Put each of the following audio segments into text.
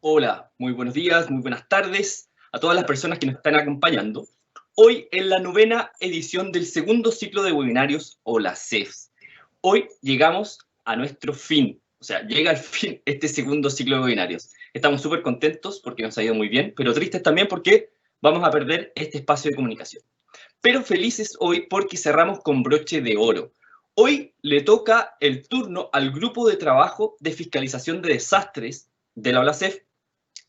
Hola, muy buenos días, muy buenas tardes a todas las personas que nos están acompañando. Hoy en la novena edición del segundo ciclo de webinarios o la CEFs. Hoy llegamos a nuestro fin, o sea, llega al fin este segundo ciclo de webinarios. Estamos súper contentos porque nos ha ido muy bien, pero tristes también porque vamos a perder este espacio de comunicación. Pero felices hoy porque cerramos con broche de oro. Hoy le toca el turno al grupo de trabajo de fiscalización de desastres de la OLACEF,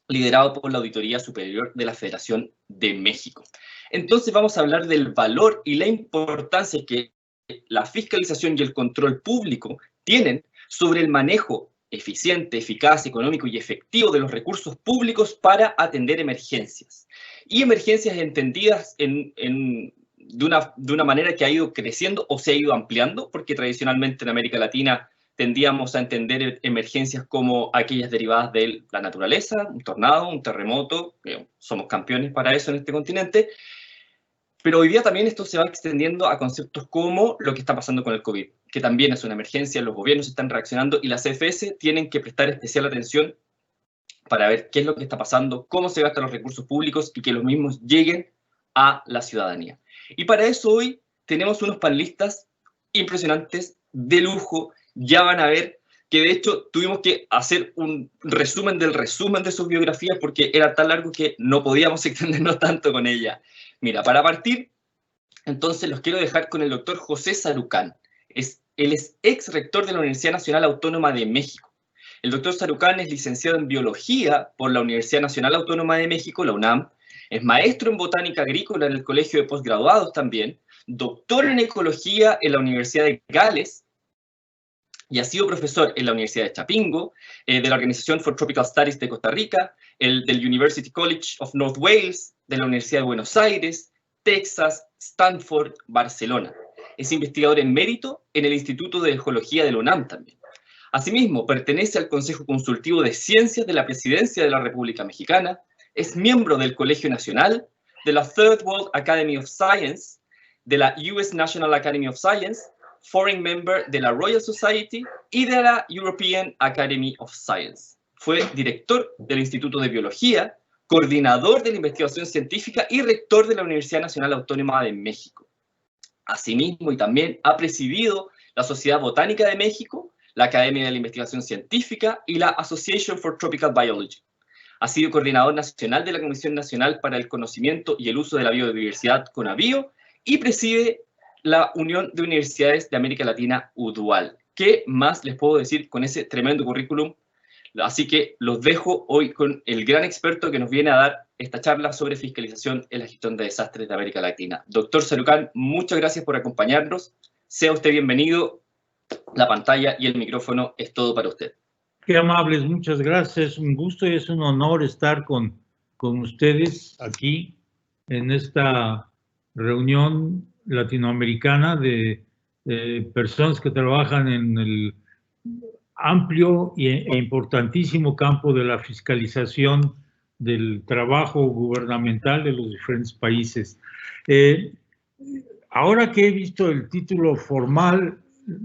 liderado por la Auditoría Superior de la Federación de México. Entonces vamos a hablar del valor y la importancia que la fiscalización y el control público tienen sobre el manejo eficiente, eficaz, económico y efectivo de los recursos públicos para atender emergencias. Y emergencias entendidas de una manera que ha ido creciendo o se ha ido ampliando, porque tradicionalmente en América Latina tendíamos a entender emergencias como aquellas derivadas de la naturaleza, un tornado, un terremoto, somos campeones para eso en este continente, pero hoy día también esto se va extendiendo a conceptos como lo que está pasando con el COVID, que también es una emergencia, los gobiernos están reaccionando y las CFS tienen que prestar especial atención para ver qué es lo que está pasando, cómo se gastan los recursos públicos y que los mismos lleguen a la ciudadanía. Y para eso hoy tenemos unos panelistas impresionantes, de lujo. Ya van a ver que de hecho tuvimos que hacer un resumen de sus biografías porque era tan largo que no podíamos extendernos tanto con ella. Mira, para partir, entonces los quiero dejar con el doctor José Sarucán. Él es ex rector de la Universidad Nacional Autónoma de México. El doctor Sarucán es licenciado en Biología por la Universidad Nacional Autónoma de México, la UNAM. Es maestro en Botánica Agrícola en el Colegio de Postgraduados también. Doctor en Ecología en la Universidad de Gales. Y ha sido profesor en la Universidad de Chapingo, de la Organización for Tropical Studies de Costa Rica, del University College of North Wales, de la Universidad de Buenos Aires, Texas, Stanford, Barcelona. Es investigador emérito en el Instituto de Geología de la UNAM también. Asimismo, pertenece al Consejo Consultivo de Ciencias de la Presidencia de la República Mexicana, es miembro del Colegio Nacional, de la Third World Academy of Science, de la US National Academy of Science, foreign member de la Royal Society y de la European Academy of Science. Fue director del Instituto de Biología, coordinador de la investigación científica y rector de la Universidad Nacional Autónoma de México. Asimismo, y también ha presidido la Sociedad Botánica de México, la Academia de la Investigación Científica y la Association for Tropical Biology. Ha sido coordinador nacional de la Comisión Nacional para el Conocimiento y el Uso de la Biodiversidad, CONABIO, y preside la Unión de Universidades de América Latina, UDUAL. ¿Qué más les puedo decir con ese tremendo currículum? Así que los dejo hoy con el gran experto que nos viene a dar esta charla sobre fiscalización en la gestión de desastres de América Latina. Doctor Sarucán, muchas gracias por acompañarnos. Sea usted bienvenido. La pantalla y el micrófono es todo para usted. Qué amables, muchas gracias. Es un gusto y es un honor estar con ustedes aquí en esta reunión latinoamericana de personas que trabajan en el amplio e importantísimo campo de la fiscalización del trabajo gubernamental de los diferentes países. Ahora que he visto el título formal,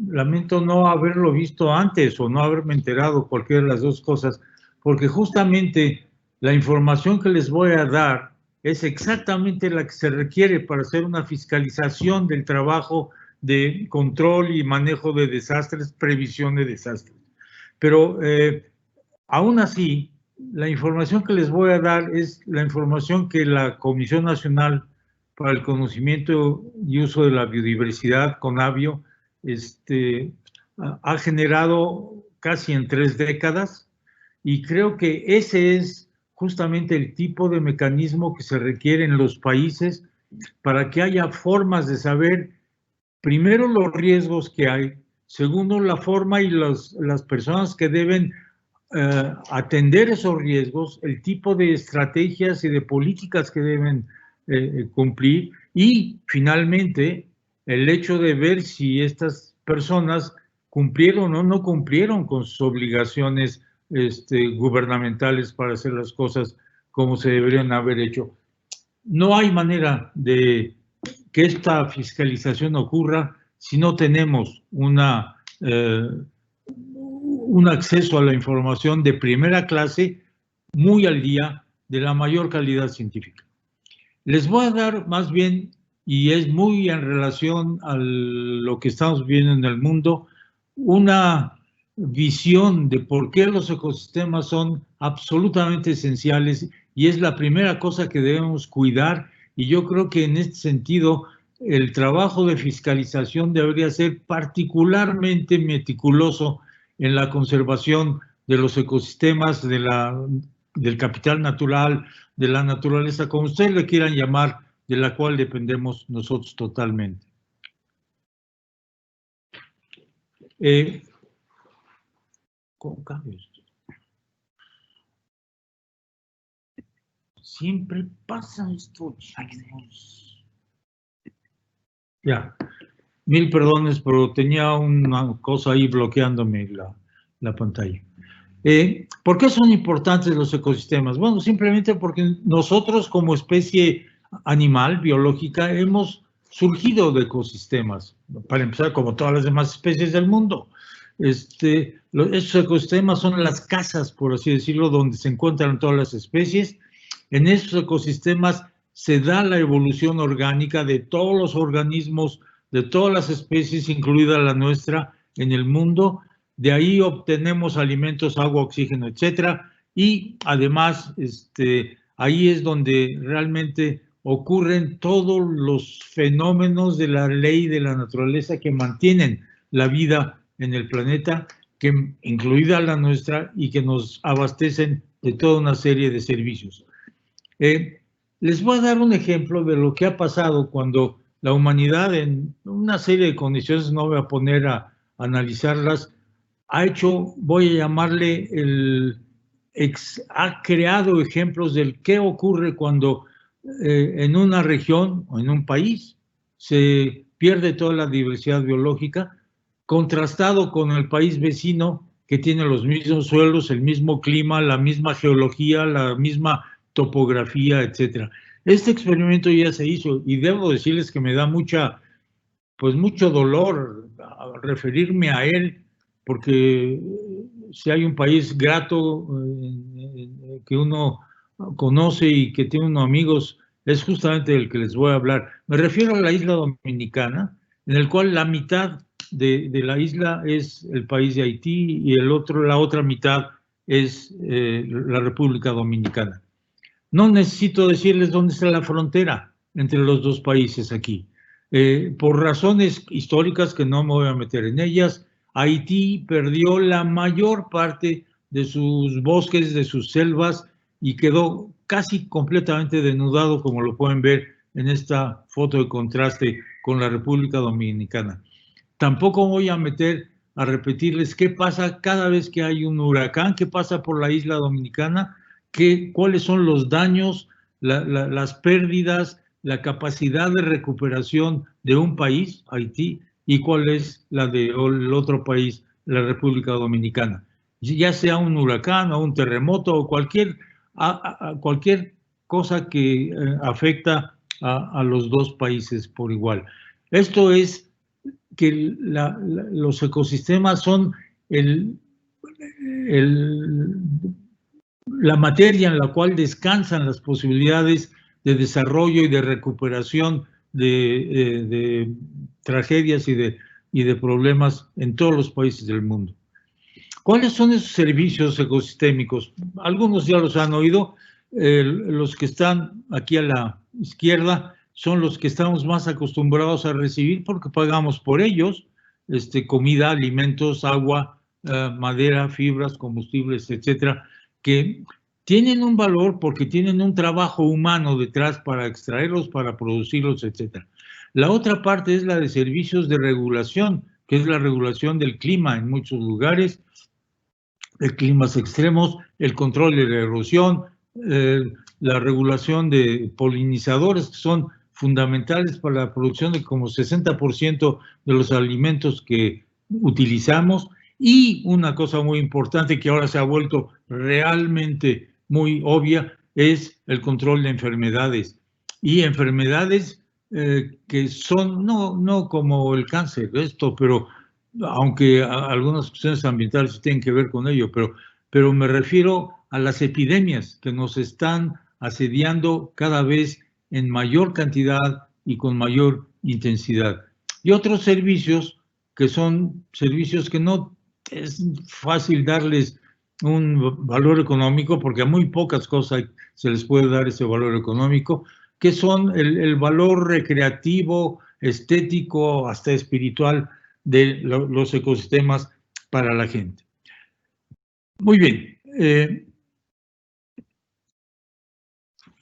lamento no haberlo visto antes o no haberme enterado cualquiera de las dos cosas, porque justamente la información que les voy a dar es exactamente la que se requiere para hacer una fiscalización del trabajo de control y manejo de desastres, previsión de desastres. Pero aún así, la información que les voy a dar es la información que la Comisión Nacional para el Conocimiento y Uso de la Biodiversidad, CONABIO, ha generado casi en 3 décadas, y creo que ese es justamente el tipo de mecanismo que se requiere en los países para que haya formas de saber, primero, los riesgos que hay, segundo, la forma y las personas que deben atender esos riesgos, el tipo de estrategias y de políticas que deben cumplir, y finalmente el hecho de ver si estas personas cumplieron o no cumplieron con sus obligaciones gubernamentales para hacer las cosas como se deberían haber hecho. No hay manera de que esta fiscalización ocurra si no tenemos un acceso a la información de primera clase muy al día de la mayor calidad científica. Les voy a dar más bien, y es muy en relación a lo que estamos viendo en el mundo, una visión de por qué los ecosistemas son absolutamente esenciales y es la primera cosa que debemos cuidar, y yo creo que en este sentido el trabajo de fiscalización debería ser particularmente meticuloso en la conservación de los ecosistemas, del capital natural, de la naturaleza, como ustedes le quieran llamar, de la cual dependemos nosotros totalmente. ¿Cómo cambio esto? Siempre pasa esto, chicos. Ya, 1000 perdones, pero tenía una cosa ahí bloqueándome la pantalla. ¿Por qué son importantes los ecosistemas? Bueno, simplemente porque nosotros como especie animal, biológica, hemos surgido de ecosistemas, para empezar, como todas las demás especies del mundo. Esos ecosistemas son las casas, por así decirlo, donde se encuentran todas las especies. En esos ecosistemas se da la evolución orgánica de todos los organismos, de todas las especies, incluida la nuestra, en el mundo. De ahí obtenemos alimentos, agua, oxígeno, etcétera. Y además, ahí es donde realmente ocurren todos los fenómenos de la ley de la naturaleza que mantienen la vida en el planeta, incluida la nuestra, y que nos abastecen de toda una serie de servicios. Les voy a dar un ejemplo de lo que ha pasado cuando la humanidad, en una serie de condiciones, no voy a poner a analizarlas, ha hecho, voy a llamarle, ha creado ejemplos del qué ocurre cuando en una región o en un país se pierde toda la diversidad biológica, contrastado con el país vecino que tiene los mismos suelos, el mismo clima, la misma geología, la misma topografía, etcétera. Este experimento ya se hizo y debo decirles que me da mucho dolor referirme a él, porque si hay un país grato que uno conoce y que tiene unos amigos, es justamente el que les voy a hablar. Me refiero a la isla Dominicana, en el cual la mitad de la isla es el país de Haití y la otra mitad es la República Dominicana. No necesito decirles dónde está la frontera entre los dos países aquí. Por razones históricas que no me voy a meter en ellas, Haití perdió la mayor parte de sus bosques, de sus selvas, y quedó casi completamente denudado, como lo pueden ver en esta foto de contraste con la República Dominicana. Tampoco voy a meter a repetirles qué pasa cada vez que hay un huracán que pasa por la isla dominicana, cuáles son los daños, las pérdidas, la capacidad de recuperación de un país, Haití, y cuál es la del otro país, la República Dominicana. Ya sea un huracán o un terremoto o cualquier cosa que afecta a los dos países por igual. Esto es que los ecosistemas son la materia en la cual descansan las posibilidades de desarrollo y de recuperación de tragedias y de problemas en todos los países del mundo. ¿Cuáles son esos servicios ecosistémicos? Algunos ya los han oído. Los que están aquí a la izquierda son los que estamos más acostumbrados a recibir porque pagamos por ellos, comida, alimentos, agua, madera, fibras, combustibles, etcétera, que tienen un valor porque tienen un trabajo humano detrás para extraerlos, para producirlos, etcétera. La otra parte es la de servicios de regulación, que es la regulación del clima en muchos lugares, de climas extremos, el control de la erosión, la regulación de polinizadores, que son fundamentales para la producción de como 60% de los alimentos que utilizamos. Y una cosa muy importante que ahora se ha vuelto realmente muy obvia es el control de enfermedades. Y enfermedades que son, no como el cáncer, pero aunque algunas cuestiones ambientales tienen que ver con ello, pero me refiero a las epidemias que nos están asediando cada vez en mayor cantidad y con mayor intensidad. Y otros servicios que son servicios que no es fácil darles un valor económico, porque a muy pocas cosas se les puede dar ese valor económico, que son el valor recreativo, estético, hasta espiritual de los ecosistemas para la gente. Muy bien.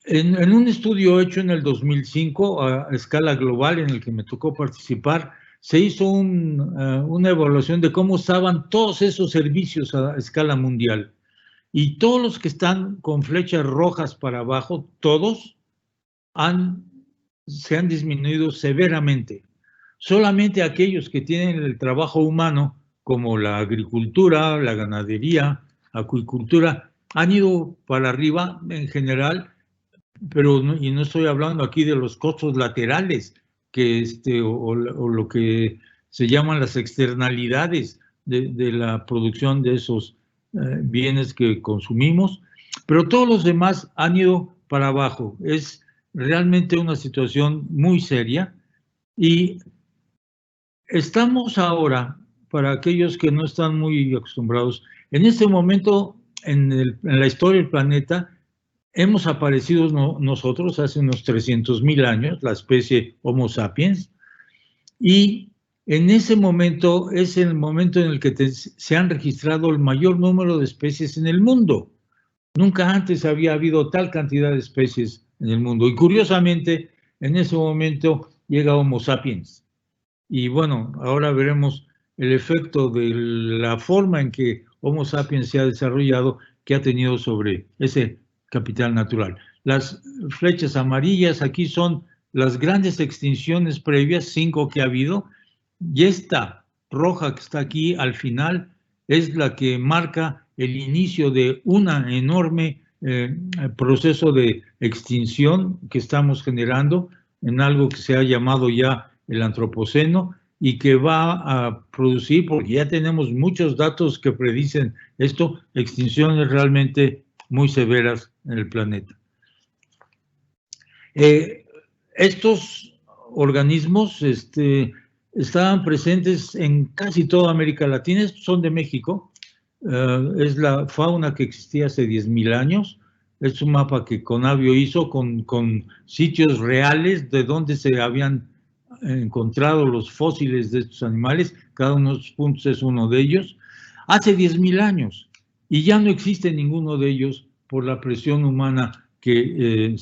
En un estudio hecho en el 2005 a escala global en el que me tocó participar, se hizo una evaluación de cómo estaban todos esos servicios a escala mundial. Y todos los que están con flechas rojas para abajo, todos se han disminuido severamente. Solamente aquellos que tienen el trabajo humano, como la agricultura, la ganadería, acuicultura, han ido para arriba en general, pero y no estoy hablando aquí de los costos laterales, que o lo que se llaman las externalidades de la producción de esos bienes que consumimos, pero todos los demás han ido para abajo. Es realmente una situación muy seria y estamos ahora, para aquellos que no están muy acostumbrados, en este momento en la historia del planeta hemos aparecido nosotros hace unos 300.000 años, la especie Homo sapiens, y en ese momento es el momento en el que se han registrado el mayor número de especies en el mundo. Nunca antes había habido tal cantidad de especies en el mundo. Y curiosamente, en ese momento llega Homo sapiens. Y bueno, ahora veremos el efecto de la forma en que Homo sapiens se ha desarrollado, que ha tenido sobre ese capital natural. Las flechas amarillas aquí son las grandes extinciones previas, 5 que ha habido, y esta roja que está aquí al final es la que marca el inicio de un enorme proceso de extinción que estamos generando en algo que se ha llamado ya el antropoceno y que va a producir, porque ya tenemos muchos datos que predicen esto, extinciones realmente muy severas en el planeta. Estos organismos estaban presentes en casi toda América Latina. Estos son de México. Es la fauna que existía hace 10.000 años. Es un mapa que Conavio hizo con sitios reales de donde se habían encontrado los fósiles de estos animales. Cada uno de los puntos es uno de ellos. Hace 10.000 años. Y ya no existe ninguno de ellos por la presión humana que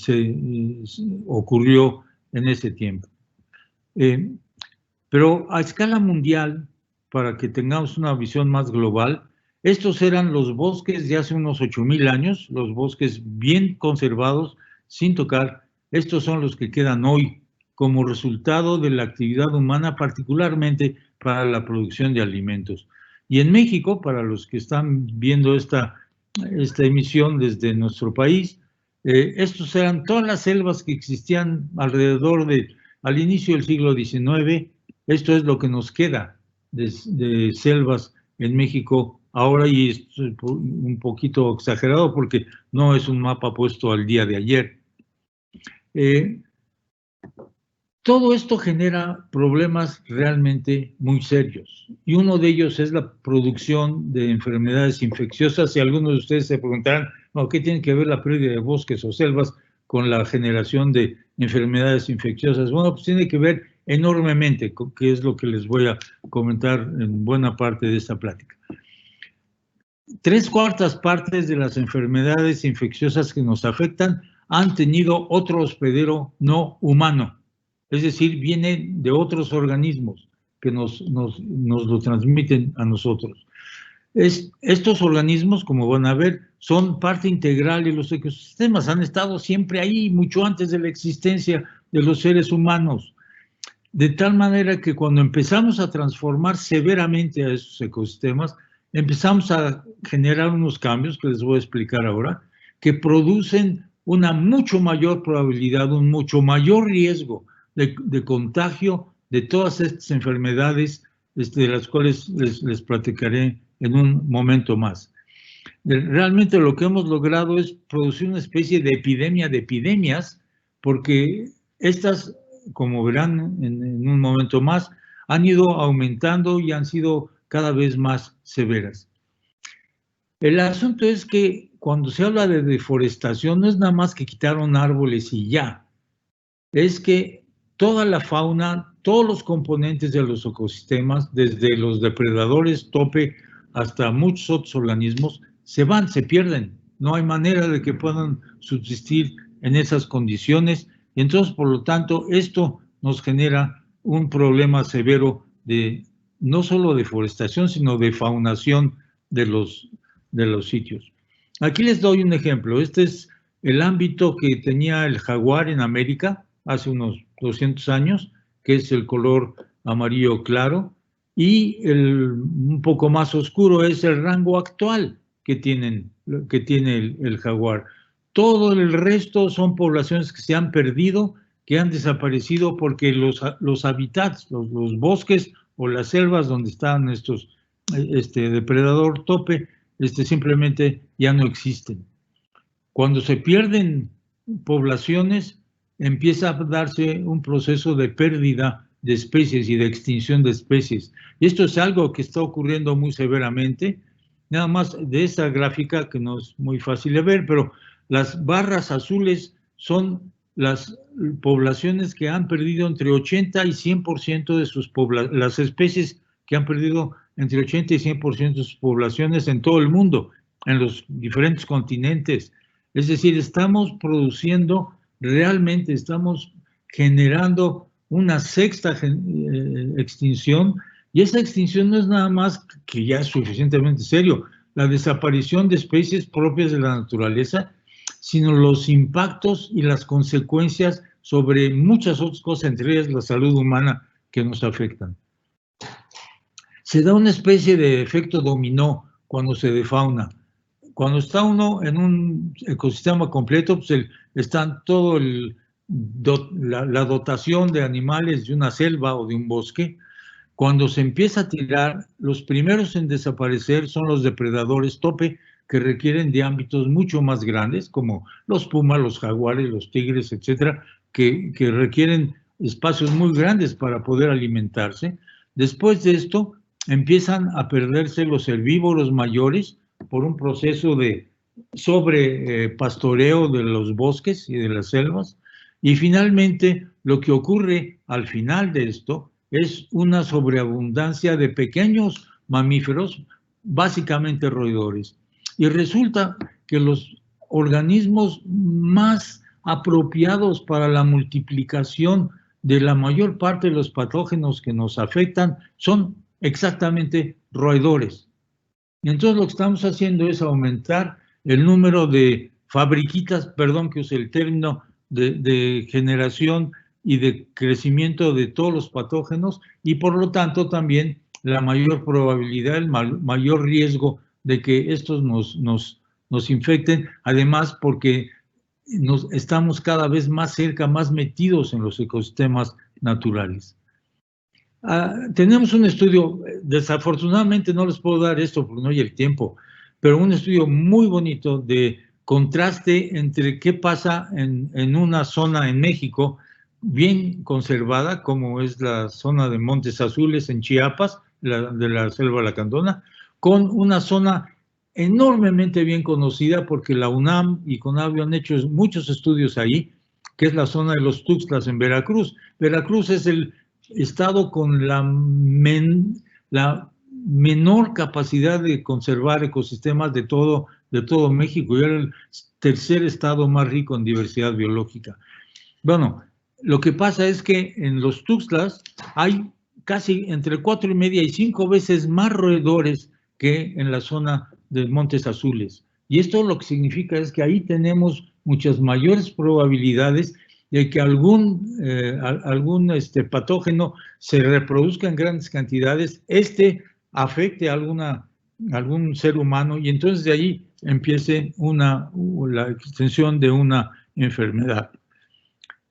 ocurrió en ese tiempo. Pero a escala mundial, para que tengamos una visión más global, estos eran los bosques de hace unos 8.000 años, los bosques bien conservados, sin tocar. Estos son los que quedan hoy como resultado de la actividad humana, particularmente para la producción de alimentos. Y en México, para los que están viendo esta emisión desde nuestro país, estos eran todas las selvas que existían alrededor al inicio del siglo XIX. Esto es lo que nos queda de selvas en México ahora, y es un poquito exagerado porque no es un mapa puesto al día de ayer. Todo esto genera problemas realmente muy serios, y uno de ellos es la producción de enfermedades infecciosas. Y algunos de ustedes se preguntarán, no, ¿qué tiene que ver la pérdida de bosques o selvas con la generación de enfermedades infecciosas? Bueno, pues tiene que ver enormemente, que es lo que les voy a comentar en buena parte de esta plática. 3/4 partes de las enfermedades infecciosas que nos afectan han tenido otro hospedero no humano. Es decir, viene de otros organismos que nos lo transmiten a nosotros. Estos organismos, como van a ver, son parte integral de los ecosistemas. Han estado siempre ahí, mucho antes de la existencia de los seres humanos. De tal manera que cuando empezamos a transformar severamente a esos ecosistemas, empezamos a generar unos cambios que les voy a explicar ahora, que producen una mucho mayor probabilidad, un mucho mayor riesgo de contagio de todas estas enfermedades, de las cuales les platicaré en un momento más. Realmente lo que hemos logrado es producir una especie de epidemia de epidemias, porque estas, como verán en un momento más, han ido aumentando y han sido cada vez más severas. El asunto es que cuando se habla de deforestación no es nada más que quitaron árboles y ya, es que toda la fauna, todos los componentes de los ecosistemas, desde los depredadores tope hasta muchos otros organismos, se van, se pierden. No hay manera de que puedan subsistir en esas condiciones. Y entonces, por lo tanto, esto nos genera un problema severo de no solo deforestación, sino de faunación de los sitios. Aquí les doy un ejemplo. Este es el ámbito que tenía el jaguar en América hace unos 200 años, que es el color amarillo claro, y un poco más oscuro es el rango actual que tiene el jaguar. Todo el resto son poblaciones que se han perdido, que han desaparecido porque los hábitats, los bosques o las selvas donde están estos depredador tope, simplemente ya no existen. Cuando se pierden poblaciones, empieza a darse un proceso de pérdida de especies y de extinción de especies. Y esto es algo que está ocurriendo muy severamente. Nada más de esta gráfica, que no es muy fácil de ver, pero las barras azules son las poblaciones que han perdido entre 80 y 100% de sus poblaciones, las especies que han perdido entre 80 y 100% de sus poblaciones en todo el mundo, en los diferentes continentes. Es decir, estamos produciendo, realmente estamos generando una sexta extinción, y esa extinción no es nada más que ya es suficientemente serio, la desaparición de especies propias de la naturaleza, sino los impactos y las consecuencias sobre muchas otras cosas, entre ellas la salud humana, que nos afectan. Se da una especie de efecto dominó cuando se defauna. Cuando está uno en un ecosistema completo, pues está todo la dotación de animales de una selva o de un bosque. Cuando se empieza a tirar, los primeros en desaparecer son los depredadores tope, que requieren de ámbitos mucho más grandes, como los pumas, los jaguares, los tigres, etcétera, que requieren espacios muy grandes para poder alimentarse. Después de esto, empiezan a perderse los herbívoros mayores por un proceso de sobrepastoreo de los bosques y de las selvas. Y finalmente, lo que ocurre al final de esto es una sobreabundancia de pequeños mamíferos, básicamente roedores. Y resulta que los organismos más apropiados para la multiplicación de la mayor parte de los patógenos que nos afectan son exactamente roedores. Y entonces lo que estamos haciendo es aumentar el número de fabriquitas, perdón que use el término, de generación y de crecimiento de todos los patógenos, y por lo tanto también la mayor probabilidad, el mayor riesgo de que estos nos infecten, además porque estamos cada vez más cerca, más metidos en los ecosistemas naturales. Tenemos un estudio, desafortunadamente no les puedo dar esto porque no hay el tiempo, pero un estudio muy bonito de contraste entre qué pasa en una zona en México bien conservada, como es la zona de Montes Azules en Chiapas, de la selva lacandona, con una zona enormemente bien conocida porque la UNAM y CONAVIO han hecho muchos estudios ahí, que es la zona de los Tuxtlas en Veracruz. Veracruz es el estado con la menor capacidad de conservar ecosistemas de todo México, y era el tercer estado más rico en diversidad biológica. Bueno, lo que pasa es que en los Tuxtlas hay casi entre 4,5 y 5 veces más roedores que en la zona de Montes Azules. Y esto lo que significa es que ahí tenemos muchas mayores probabilidades de que algún patógeno se reproduzca en grandes cantidades, afecte a algún ser humano, y entonces de ahí empiece la extensión de una enfermedad.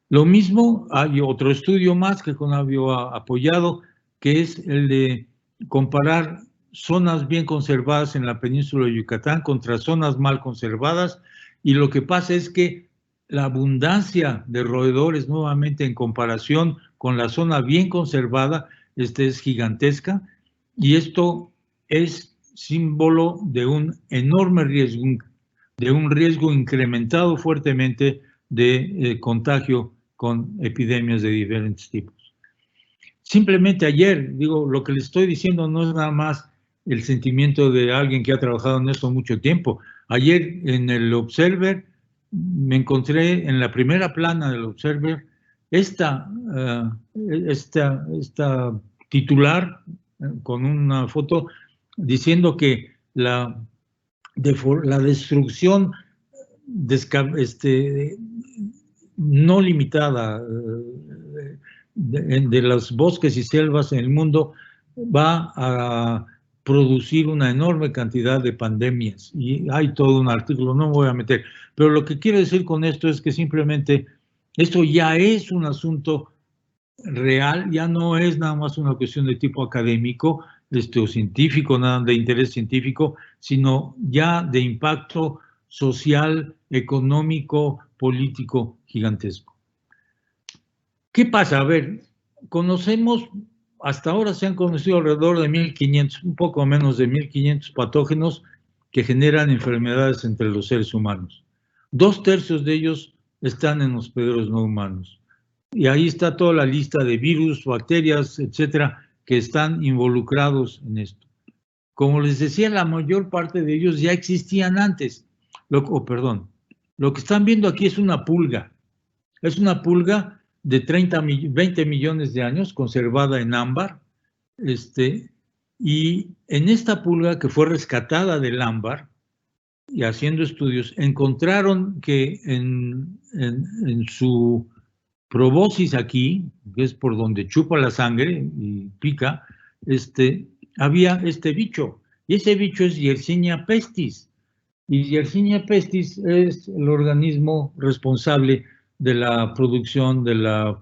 Lo mismo, hay otro estudio más que CONAVIO ha apoyado, que es el de comparar zonas bien conservadas en la península de Yucatán contra zonas mal conservadas, y lo que pasa es que la abundancia de roedores nuevamente en comparación con la zona bien conservada es gigantesca, y esto es símbolo de un enorme riesgo, de un riesgo incrementado fuertemente de contagio con epidemias de diferentes tipos. Simplemente ayer, digo, lo que les estoy diciendo no es nada más el sentimiento de alguien que ha trabajado en esto mucho tiempo. Ayer en el Observer me encontré en la primera plana del Observer esta titular con una foto diciendo que la destrucción no limitada de los bosques y selvas en el mundo va a producir una enorme cantidad de pandemias, y hay todo un artículo, no me voy a meter, pero lo que quiero decir con esto es que simplemente esto ya es un asunto real, ya no es nada más una cuestión de tipo académico o científico, nada de interés científico, sino ya de impacto social, económico, político gigantesco. ¿Qué pasa? A ver, hasta ahora se han conocido alrededor de 1.500, un poco menos de 1.500 patógenos que generan enfermedades entre los seres humanos. 2/3 de ellos están en hospederos no humanos. Y ahí está toda la lista de virus, bacterias, etcétera, que están involucrados en esto. Como les decía, la mayor parte de ellos ya existían antes. Lo que están viendo aquí es una pulga. Es una pulga de 20 millones de años, conservada en ámbar, y en esta pulga que fue rescatada del ámbar, y haciendo estudios, encontraron que en su proboscis aquí, que es por donde chupa la sangre y pica, había este bicho, y ese bicho es Yersinia pestis, y Yersinia pestis es el organismo responsable de la producción de la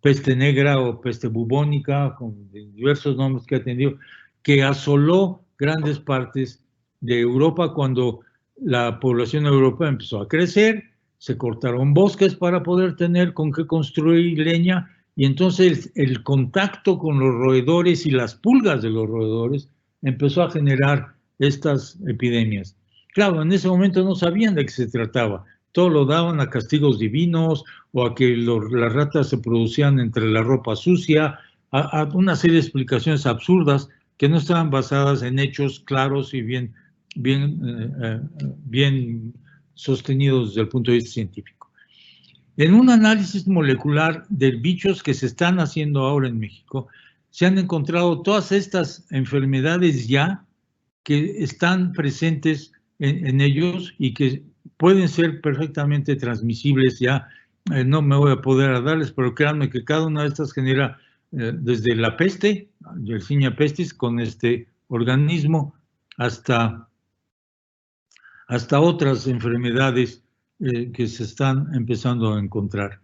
peste negra o peste bubónica, con diversos nombres que ha tenido, que asoló grandes partes de Europa cuando la población europea empezó a crecer, se cortaron bosques para poder tener con qué construir leña, y entonces el contacto con los roedores y las pulgas de los roedores empezó a generar estas epidemias. Claro, en ese momento no sabían de qué se trataba, todo lo daban a castigos divinos o a que las ratas se producían entre la ropa sucia, a una serie de explicaciones absurdas que no estaban basadas en hechos claros y bien sostenidos desde el punto de vista científico. En un análisis molecular de bichos que se están haciendo ahora en México, se han encontrado todas estas enfermedades ya que están presentes en ellos y que pueden ser perfectamente transmisibles ya. No me voy a poder darles, pero créanme que cada una de estas genera desde la peste, Yersinia pestis, con este organismo, hasta otras enfermedades que se están empezando a encontrar.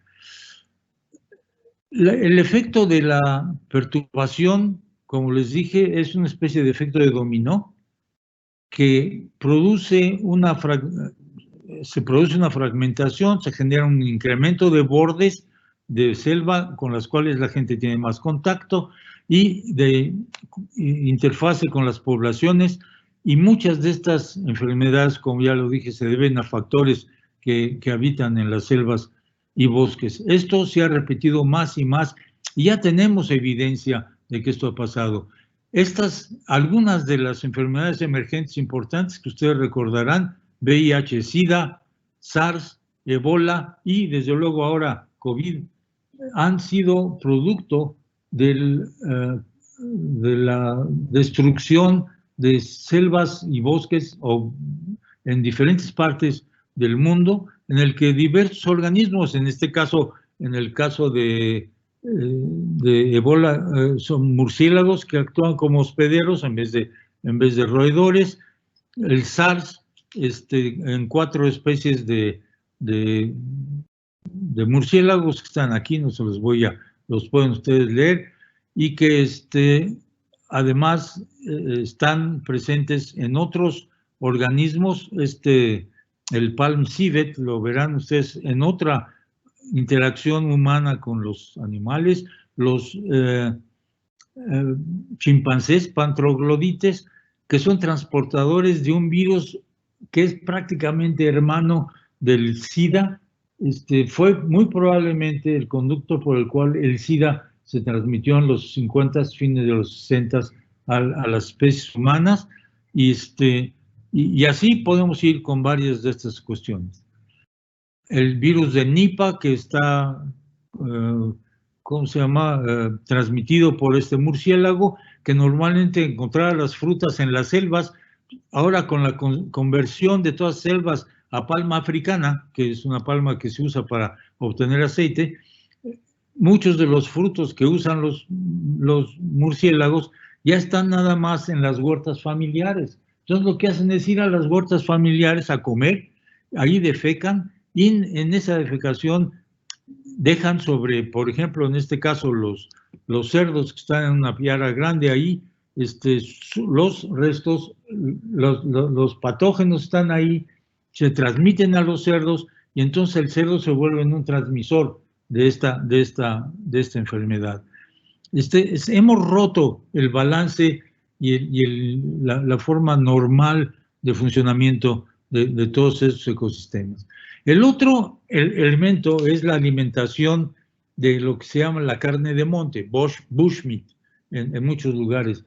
El efecto de la perturbación, como les dije, es una especie de efecto de dominó que se produce una fragmentación, se genera un incremento de bordes de selva con las cuales la gente tiene más contacto y de interfase con las poblaciones, y muchas de estas enfermedades, como ya lo dije, se deben a factores que habitan en las selvas y bosques. Esto se ha repetido más y más, y ya tenemos evidencia de que esto ha pasado. Algunas de las enfermedades emergentes importantes que ustedes recordarán, VIH, SIDA, SARS, Ebola y desde luego ahora COVID, han sido producto de la destrucción de selvas y bosques en diferentes partes del mundo, en el que diversos organismos, en este caso, en el caso de Ebola, son murciélagos que actúan como hospederos en vez de roedores. El SARS, en 4 especies de murciélagos que están aquí, no se los pueden ustedes leer, y que además están presentes en otros organismos, el Palm civet, lo verán ustedes en otra interacción humana con los animales, los chimpancés pantroglodites, que son transportadores de un virus que es prácticamente hermano del SIDA. Fue muy probablemente el conducto por el cual el SIDA se transmitió en los 50, fines de los 60 a las especies humanas, y así podemos ir con varias de estas cuestiones. El virus de Nipah, que está, ¿cómo se llama?, transmitido por este murciélago, que normalmente encontraba las frutas en las selvas. Ahora, con la conversión de todas las selvas a palma africana, que es una palma que se usa para obtener aceite, muchos de los frutos que usan los murciélagos ya están nada más en las huertas familiares. Entonces lo que hacen es ir a las huertas familiares a comer, ahí defecan, y en esa defecación dejan sobre, por ejemplo, en este caso, los cerdos que están en una piara grande ahí, los restos, los patógenos están ahí, se transmiten a los cerdos, y entonces el cerdo se vuelve en un transmisor de esta enfermedad. Hemos roto el balance y la forma normal de funcionamiento de todos estos ecosistemas. El otro elemento es la alimentación de lo que se llama la carne de monte, bushmeat, en muchos lugares.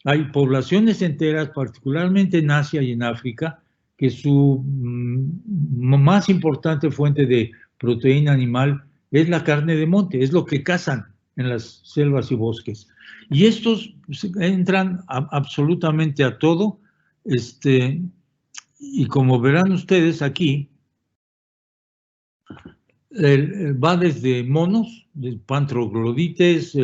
Hay poblaciones enteras, particularmente en Asia y en África, que su más importante fuente de proteína animal es la carne de monte, es lo que cazan en las selvas y bosques. Y estos entran absolutamente a todo, y como verán ustedes aquí, va desde monos, de pantroglodites,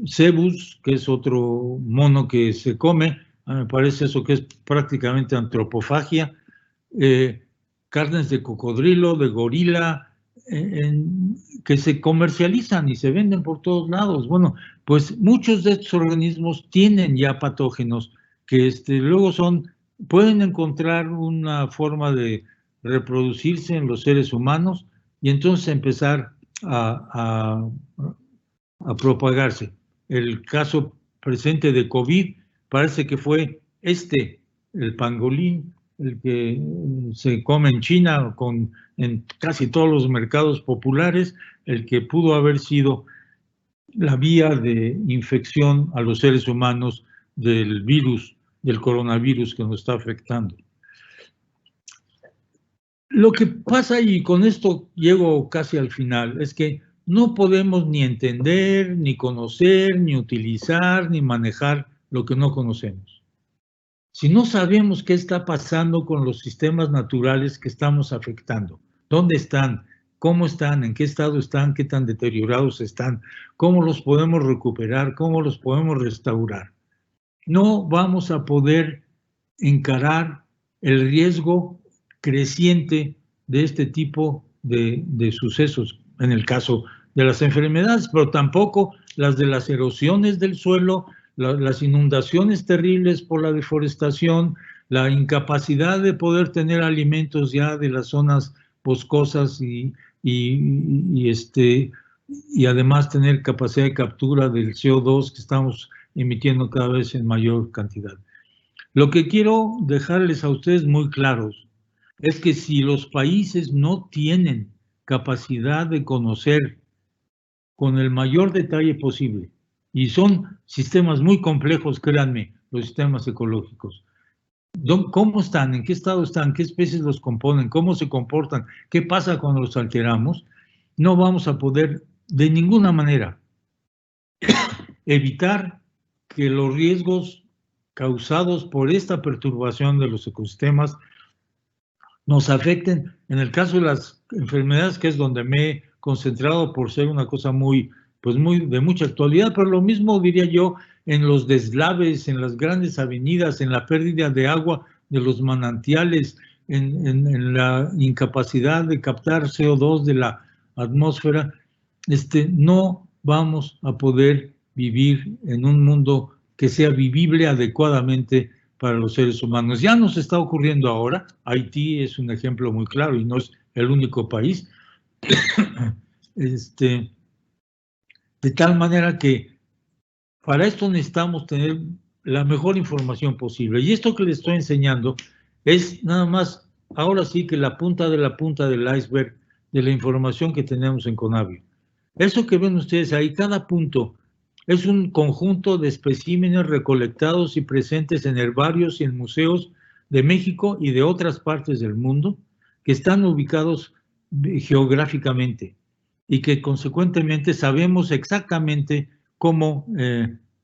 cebus, que es otro mono que se come, me parece eso que es prácticamente antropofagia, carnes de cocodrilo, de gorila, que se comercializan y se venden por todos lados. Bueno, pues muchos de estos organismos tienen ya patógenos que luego pueden encontrar una forma de reproducirse en los seres humanos y entonces empezar a propagarse. El caso presente de COVID parece que fue el pangolín, el que se come en China, en casi todos los mercados populares, el que pudo haber sido la vía de infección a los seres humanos del virus, del coronavirus que nos está afectando. Lo que pasa, y con esto llego casi al final, es que no podemos ni entender, ni conocer, ni utilizar, ni manejar lo que no conocemos. Si no sabemos qué está pasando con los sistemas naturales que estamos afectando, dónde están, cómo están, en qué estado están, qué tan deteriorados están, cómo los podemos recuperar, cómo los podemos restaurar, no vamos a poder encarar el riesgo creciente de este tipo de sucesos, en el caso de las enfermedades, pero tampoco las de las erosiones del suelo, las inundaciones terribles por la deforestación, la incapacidad de poder tener alimentos ya de las zonas boscosas y además tener capacidad de captura del CO2 que estamos emitiendo cada vez en mayor cantidad. Lo que quiero dejarles a ustedes muy claros es que si los países no tienen capacidad de conocer con el mayor detalle posible, y son sistemas muy complejos, créanme, los sistemas ecológicos, ¿cómo están? ¿En qué estado están? ¿Qué especies los componen? ¿Cómo se comportan? ¿Qué pasa cuando los alteramos? No vamos a poder de ninguna manera evitar que los riesgos causados por esta perturbación de los ecosistemas nos afecten. En el caso de las enfermedades, que es donde me he concentrado por ser una cosa de mucha actualidad, pero lo mismo diría yo en los deslaves, en las grandes avenidas, en la pérdida de agua de los manantiales, en la incapacidad de captar CO2 de la atmósfera. No vamos a poder vivir en un mundo que sea vivible adecuadamente para los seres humanos. Ya nos está ocurriendo ahora. Haití es un ejemplo muy claro y no es el único país. De tal manera que para esto necesitamos tener la mejor información posible. Y esto que les estoy enseñando es nada más, ahora sí que la punta del iceberg de la información que tenemos en Conavio. Eso que ven ustedes ahí, cada punto es un conjunto de especímenes recolectados y presentes en herbarios y en museos de México y de otras partes del mundo que están ubicados geográficamente y que consecuentemente sabemos exactamente cómo,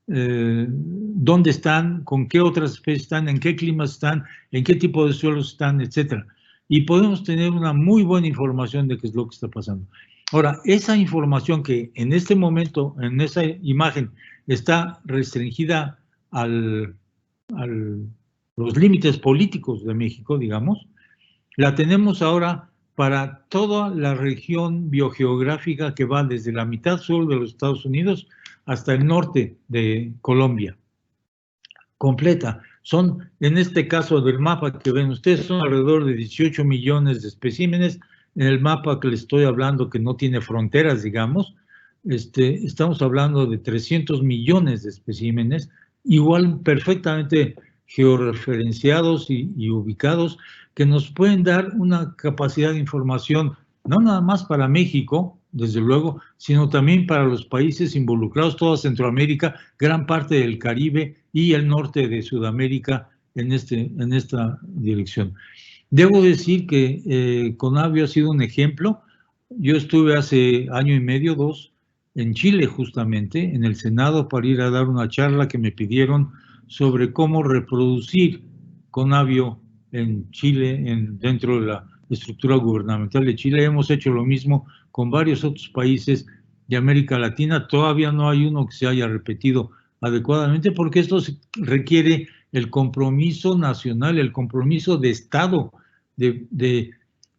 dónde están, con qué otras especies están, en qué climas están, en qué tipo de suelos están, etcétera. Y podemos tener una muy buena información de qué es lo que está pasando. Ahora, esa información que en este momento, en esa imagen, está restringida a los límites políticos de México, digamos, la tenemos ahora para toda la región biogeográfica que va desde la mitad sur de los Estados Unidos hasta el norte de Colombia. Completa. Son, en este caso del mapa que ven ustedes, son alrededor de 18 millones de especímenes. En el mapa que les estoy hablando, que no tiene fronteras, digamos, estamos hablando de 300 millones de especímenes, igual perfectamente georreferenciados y ubicados, que nos pueden dar una capacidad de información, no nada más para México, desde luego, sino también para los países involucrados, toda Centroamérica, gran parte del Caribe y el norte de Sudamérica en esta dirección. Debo decir que Conavio ha sido un ejemplo. Yo estuve hace año y medio, 2, en Chile justamente, en el Senado, para ir a dar una charla que me pidieron sobre cómo reproducir Conavio en Chile, dentro de la estructura gubernamental de Chile. Hemos hecho lo mismo con varios otros países de América Latina. Todavía no hay uno que se haya repetido adecuadamente, porque esto requiere el compromiso nacional, el compromiso de Estado, de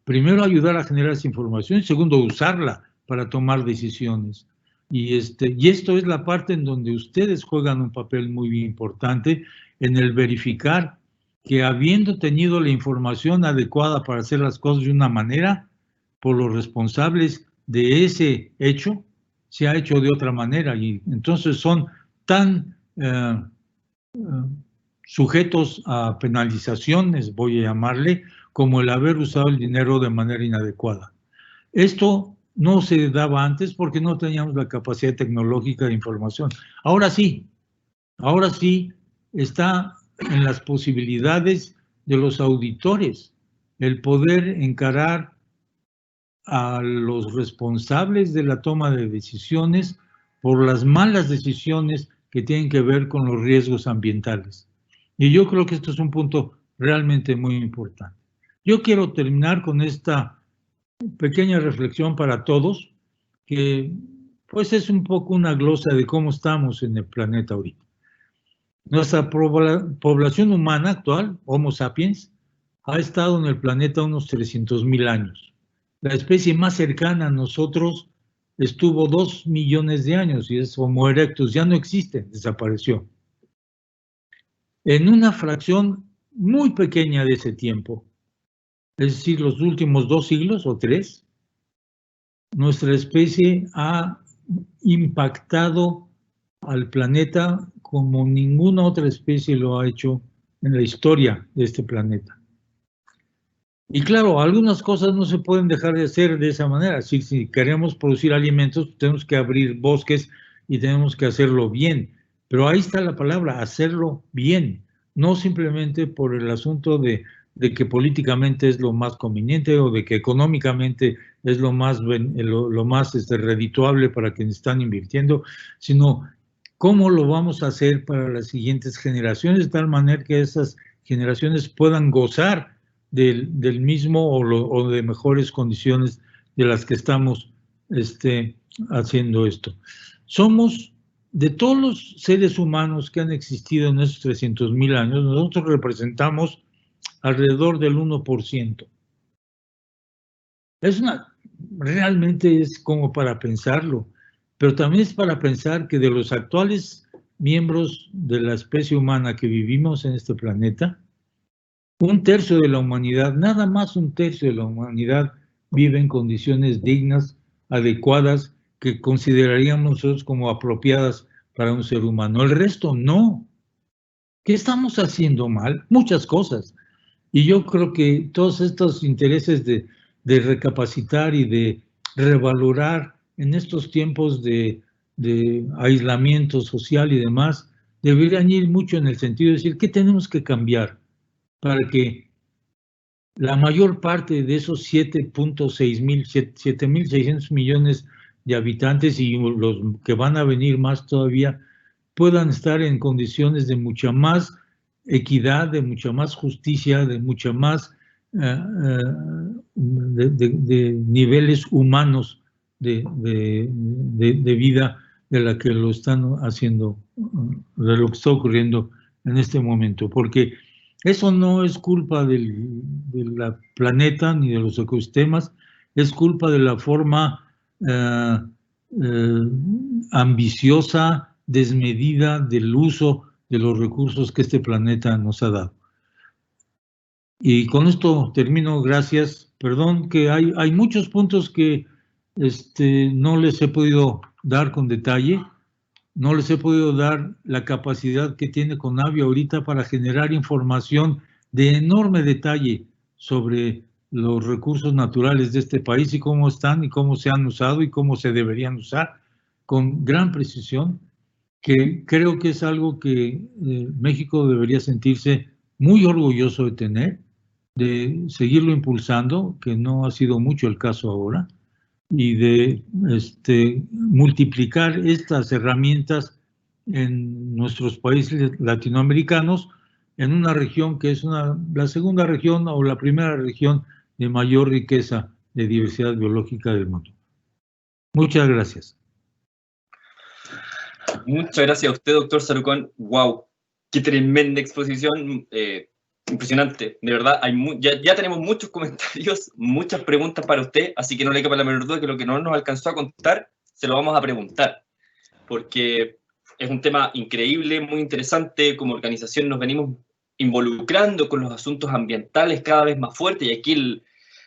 primero ayudar a generar esa información y segundo usarla para tomar decisiones. Y esto es la parte en donde ustedes juegan un papel muy importante en el verificar que habiendo tenido la información adecuada para hacer las cosas de una manera, por los responsables de ese hecho, se ha hecho de otra manera. Y entonces son tan sujetos a penalizaciones, voy a llamarle, como el haber usado el dinero de manera inadecuada. Esto no se daba antes porque no teníamos la capacidad tecnológica de información. Ahora sí está en las posibilidades de los auditores el poder encarar a los responsables de la toma de decisiones por las malas decisiones que tienen que ver con los riesgos ambientales. Y yo creo que esto es un punto realmente muy importante. Yo quiero terminar con esta pequeña reflexión para todos, que pues es un poco una glosa de cómo estamos en el planeta ahorita. Nuestra población humana actual, Homo sapiens, ha estado en el planeta unos 300,000 años. La especie más cercana a nosotros estuvo 2 millones de años y es Homo erectus, ya no existe, desapareció. En una fracción muy pequeña de ese tiempo, es decir, los últimos 2 siglos o 3, nuestra especie ha impactado al planeta como ninguna otra especie lo ha hecho en la historia de este planeta. Y claro, algunas cosas no se pueden dejar de hacer de esa manera. Si queremos producir alimentos, tenemos que abrir bosques y tenemos que hacerlo bien. Pero ahí está la palabra, hacerlo bien. No simplemente por el asunto de que políticamente es lo más conveniente o de que económicamente es lo más redituable para quienes están invirtiendo, sino cómo lo vamos a hacer para las siguientes generaciones, de tal manera que esas generaciones puedan gozar del mismo o de mejores condiciones de las que estamos haciendo esto. Somos, de todos los seres humanos que han existido en esos 300,000 años, nosotros representamos alrededor del 1%. Realmente es como para pensarlo. pero también es para pensar que de los actuales miembros de la especie humana que vivimos en este planeta, 1/3 de la humanidad, nada más 1/3 de la humanidad vive en condiciones dignas, adecuadas, que consideraríamos nosotros como apropiadas para un ser humano. El resto no. ¿Qué estamos haciendo mal? Muchas cosas. Y yo creo que todos estos intereses de recapacitar y de revalorar en estos tiempos de aislamiento social y demás, deberían ir mucho en el sentido de decir, ¿qué tenemos que cambiar para que la mayor parte de esos 7.600 millones de habitantes y los que van a venir más todavía puedan estar en condiciones de mucha más equidad, de mucha más justicia, de mucha más de niveles humanos de vida de la que lo están haciendo, de lo que está ocurriendo en este momento, porque eso no es culpa del planeta ni de los ecosistemas, es culpa de la forma ambiciosa, desmedida del uso de los recursos que este planeta nos ha dado. Y con esto termino, gracias. Perdón que hay muchos puntos que no les he podido dar con detalle, no les he podido dar la capacidad que tiene CONAVI ahorita para generar información de enorme detalle sobre los recursos naturales de este país y cómo están y cómo se han usado y cómo se deberían usar con gran precisión, que creo que es algo que México debería sentirse muy orgulloso de tener, de seguirlo impulsando, que no ha sido mucho el caso ahora, y de multiplicar estas herramientas en nuestros países latinoamericanos, en una región que es la segunda región o la primera región de mayor riqueza de diversidad biológica del mundo. Muchas gracias. Muchas gracias a usted, doctor Sarucón. ¡Wow! ¡Qué tremenda exposición! Impresionante, de verdad. Ya tenemos muchos comentarios, muchas preguntas para usted, así que no le quepa la menor duda que lo que no nos alcanzó a contar, se lo vamos a preguntar, porque es un tema increíble, muy interesante. Como organización nos venimos involucrando con los asuntos ambientales cada vez más fuerte, y aquí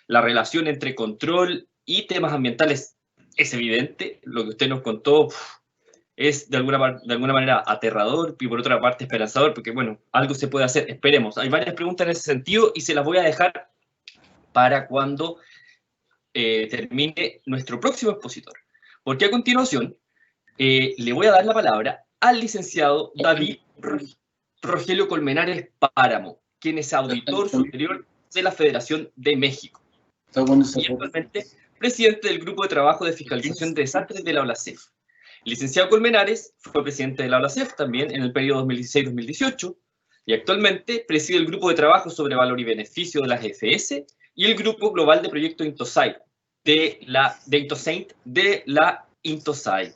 la relación entre control y temas ambientales es evidente. Lo que usted nos contó es de alguna manera aterrador y por otra parte esperanzador, porque bueno, algo se puede hacer, esperemos. Hay varias preguntas en ese sentido y se las voy a dejar para cuando termine nuestro próximo expositor, porque a continuación le voy a dar la palabra al licenciado David Rogelio Colmenares Páramo, quien es auditor superior de la Federación de México y actualmente presidente del Grupo de Trabajo de Fiscalización de Desastres de la OLACEF. El licenciado Colmenares fue presidente de la OLACEF también en el periodo 2016-2018 y actualmente preside el Grupo de Trabajo sobre Valor y Beneficio de las EFS y el Grupo Global de Proyecto Intosai de la Intosai.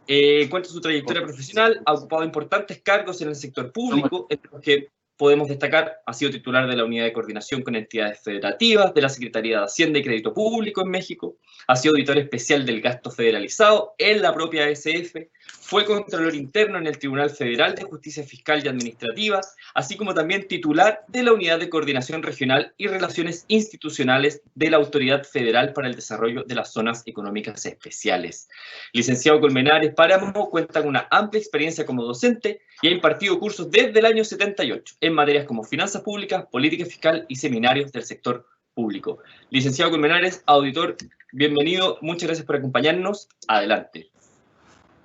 En cuanto a su trayectoria profesional, ha ocupado importantes cargos en el sector público, entre los que podemos destacar, ha sido titular de la Unidad de Coordinación con Entidades Federativas, de la Secretaría de Hacienda y Crédito Público en México, ha sido auditor especial del gasto federalizado en la propia ASF, fue Contralor Interno en el Tribunal Federal de Justicia Fiscal y Administrativa, así como también titular de la Unidad de Coordinación Regional y Relaciones Institucionales de la Autoridad Federal para el Desarrollo de las Zonas Económicas Especiales. Licenciado Colmenares Páramo cuenta con una amplia experiencia como docente y ha impartido cursos desde el año 78 en materias como finanzas públicas, política fiscal y seminarios del sector público. Licenciado Colmenares, auditor, bienvenido, muchas gracias por acompañarnos. Adelante.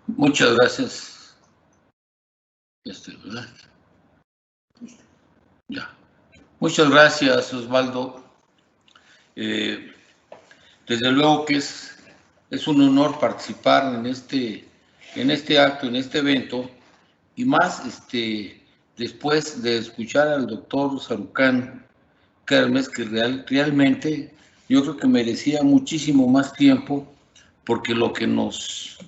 Muchas gracias. Ya. Muchas gracias, Osvaldo. Desde luego que es un honor participar en este acto, en este evento, y más después de escuchar al doctor Sarucán Kermes, que realmente yo creo que merecía muchísimo más tiempo, porque lo que nos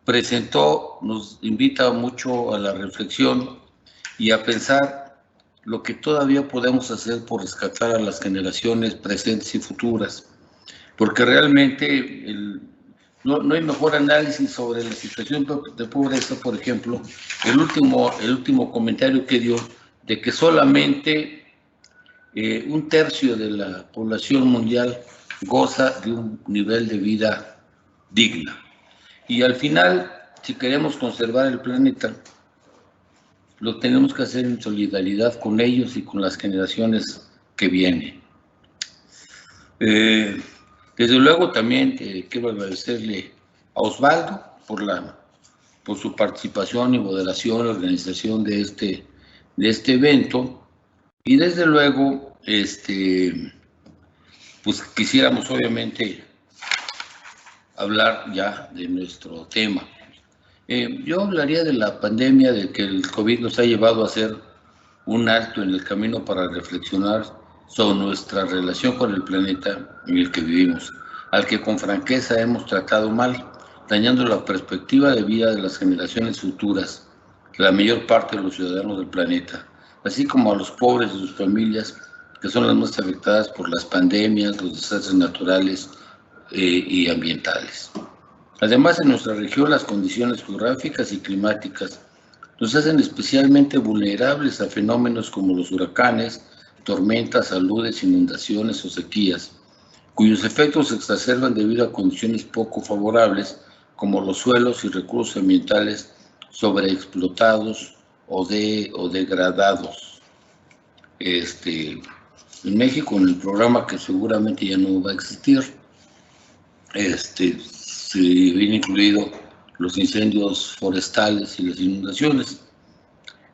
presentó nos invita mucho a la reflexión y a pensar lo que todavía podemos hacer por rescatar a las generaciones presentes y futuras, porque realmente no hay mejor análisis sobre la situación de pobreza, por ejemplo, el último comentario que dio de que solamente 1/3 de la población mundial goza de un nivel de vida digna. Y al final, si queremos conservar el planeta, lo tenemos que hacer en solidaridad con ellos y con las generaciones que vienen. Desde luego también quiero agradecerle a Osvaldo por su participación y moderación y organización de este evento. Y desde luego, pues quisiéramos obviamente hablar ya de nuestro tema. Yo hablaría de la pandemia, de que el COVID nos ha llevado a hacer un alto en el camino para reflexionar sobre nuestra relación con el planeta en el que vivimos, al que con franqueza hemos tratado mal, dañando la perspectiva de vida de las generaciones futuras, la mayor parte de los ciudadanos del planeta, así como a los pobres y sus familias, que son las más afectadas por las pandemias, los desastres naturales y ambientales. Además, en nuestra región, las condiciones geográficas y climáticas nos hacen especialmente vulnerables a fenómenos como los huracanes, tormentas, aludes, inundaciones o sequías, cuyos efectos se exacerban debido a condiciones poco favorables, como los suelos y recursos ambientales sobreexplotados o degradados. En México, en el programa que seguramente ya no va a existir, se viene incluido los incendios forestales y las inundaciones.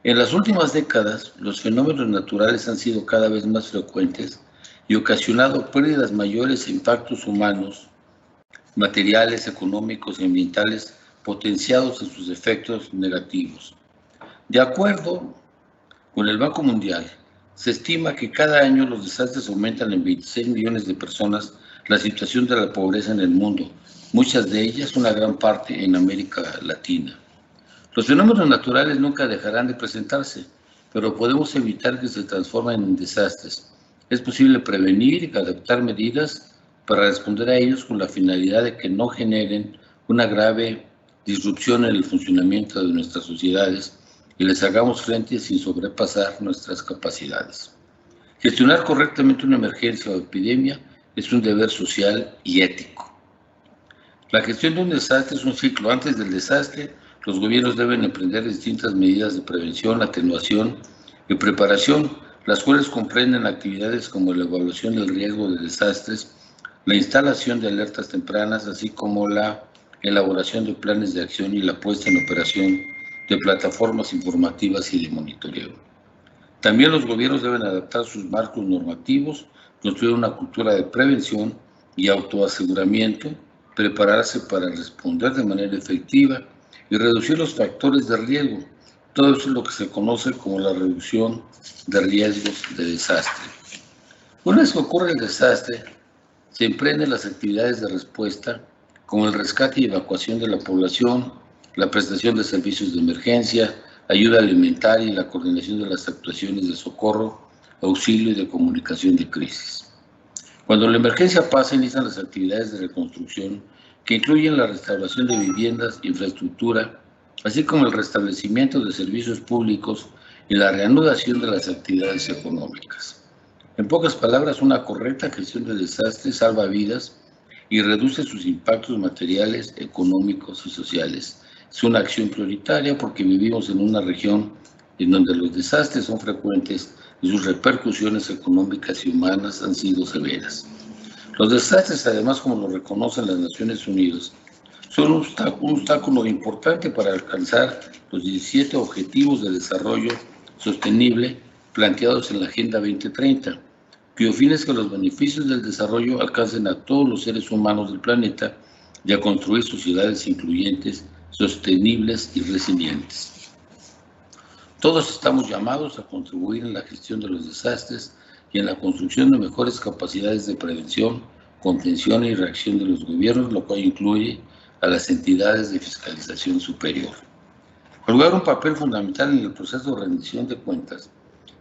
En las últimas décadas, los fenómenos naturales han sido cada vez más frecuentes y ocasionado pérdidas mayores e impactos humanos, materiales, económicos y ambientales potenciados en sus efectos negativos. De acuerdo con el Banco Mundial, se estima que cada año los desastres aumentan en 26 millones de personas la situación de la pobreza en el mundo, muchas de ellas, una gran parte, en América Latina. Los fenómenos naturales nunca dejarán de presentarse, pero podemos evitar que se transformen en desastres. Es posible prevenir y adaptar medidas para responder a ellos con la finalidad de que no generen una grave disrupción en el funcionamiento de nuestras sociedades y les hagamos frente sin sobrepasar nuestras capacidades. Gestionar correctamente una emergencia o epidemia es un deber social y ético. La gestión de un desastre es un ciclo. Antes del desastre, los gobiernos deben emprender distintas medidas de prevención, atenuación y preparación, las cuales comprenden actividades como la evaluación del riesgo de desastres, la instalación de alertas tempranas, así como la elaboración de planes de acción y la puesta en operación de plataformas informativas y de monitoreo. También los gobiernos deben adaptar sus marcos normativos, construir una cultura de prevención y autoaseguramiento, prepararse para responder de manera efectiva y reducir los factores de riesgo. Todo eso es lo que se conoce como la reducción de riesgos de desastre. Una vez que ocurre el desastre, se emprenden las actividades de respuesta, como el rescate y evacuación de la población, la prestación de servicios de emergencia, ayuda alimentaria y la coordinación de las actuaciones de socorro, auxilio y de comunicación de crisis. Cuando la emergencia pasa, inician las actividades de reconstrucción, que incluyen la restauración de viviendas, infraestructura, así como el restablecimiento de servicios públicos y la reanudación de las actividades económicas. En pocas palabras, una correcta gestión de desastres salva vidas y reduce sus impactos materiales, económicos y sociales. Es una acción prioritaria porque vivimos en una región en donde los desastres son frecuentes y sus repercusiones económicas y humanas han sido severas. Los desastres, además, como lo reconocen las Naciones Unidas, son un obstáculo importante para alcanzar los 17 Objetivos de Desarrollo Sostenible planteados en la Agenda 2030, cuyo fin es que los beneficios del desarrollo alcancen a todos los seres humanos del planeta y a construir sociedades incluyentes, sostenibles y resilientes. Todos estamos llamados a contribuir en la gestión de los desastres y en la construcción de mejores capacidades de prevención, contención y reacción de los gobiernos, lo cual incluye a las entidades de fiscalización superior. Al jugar un papel fundamental en el proceso de rendición de cuentas,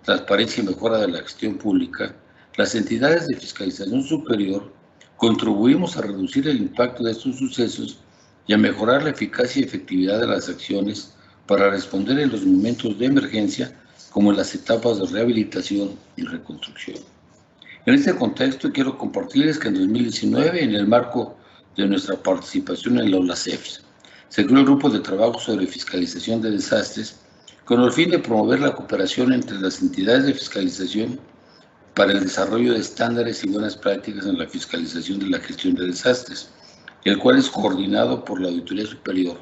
transparencia y mejora de la gestión pública, las entidades de fiscalización superior contribuimos a reducir el impacto de estos sucesos y a mejorar la eficacia y efectividad de las acciones para responder en los momentos de emergencia, como en las etapas de rehabilitación y reconstrucción. En este contexto, quiero compartirles que en 2019, en el marco de nuestra participación en la OLACEF, se creó el Grupo de Trabajo sobre Fiscalización de Desastres, con el fin de promover la cooperación entre las entidades de fiscalización para el desarrollo de estándares y buenas prácticas en la fiscalización de la gestión de desastres, el cual es coordinado por la Auditoría Superior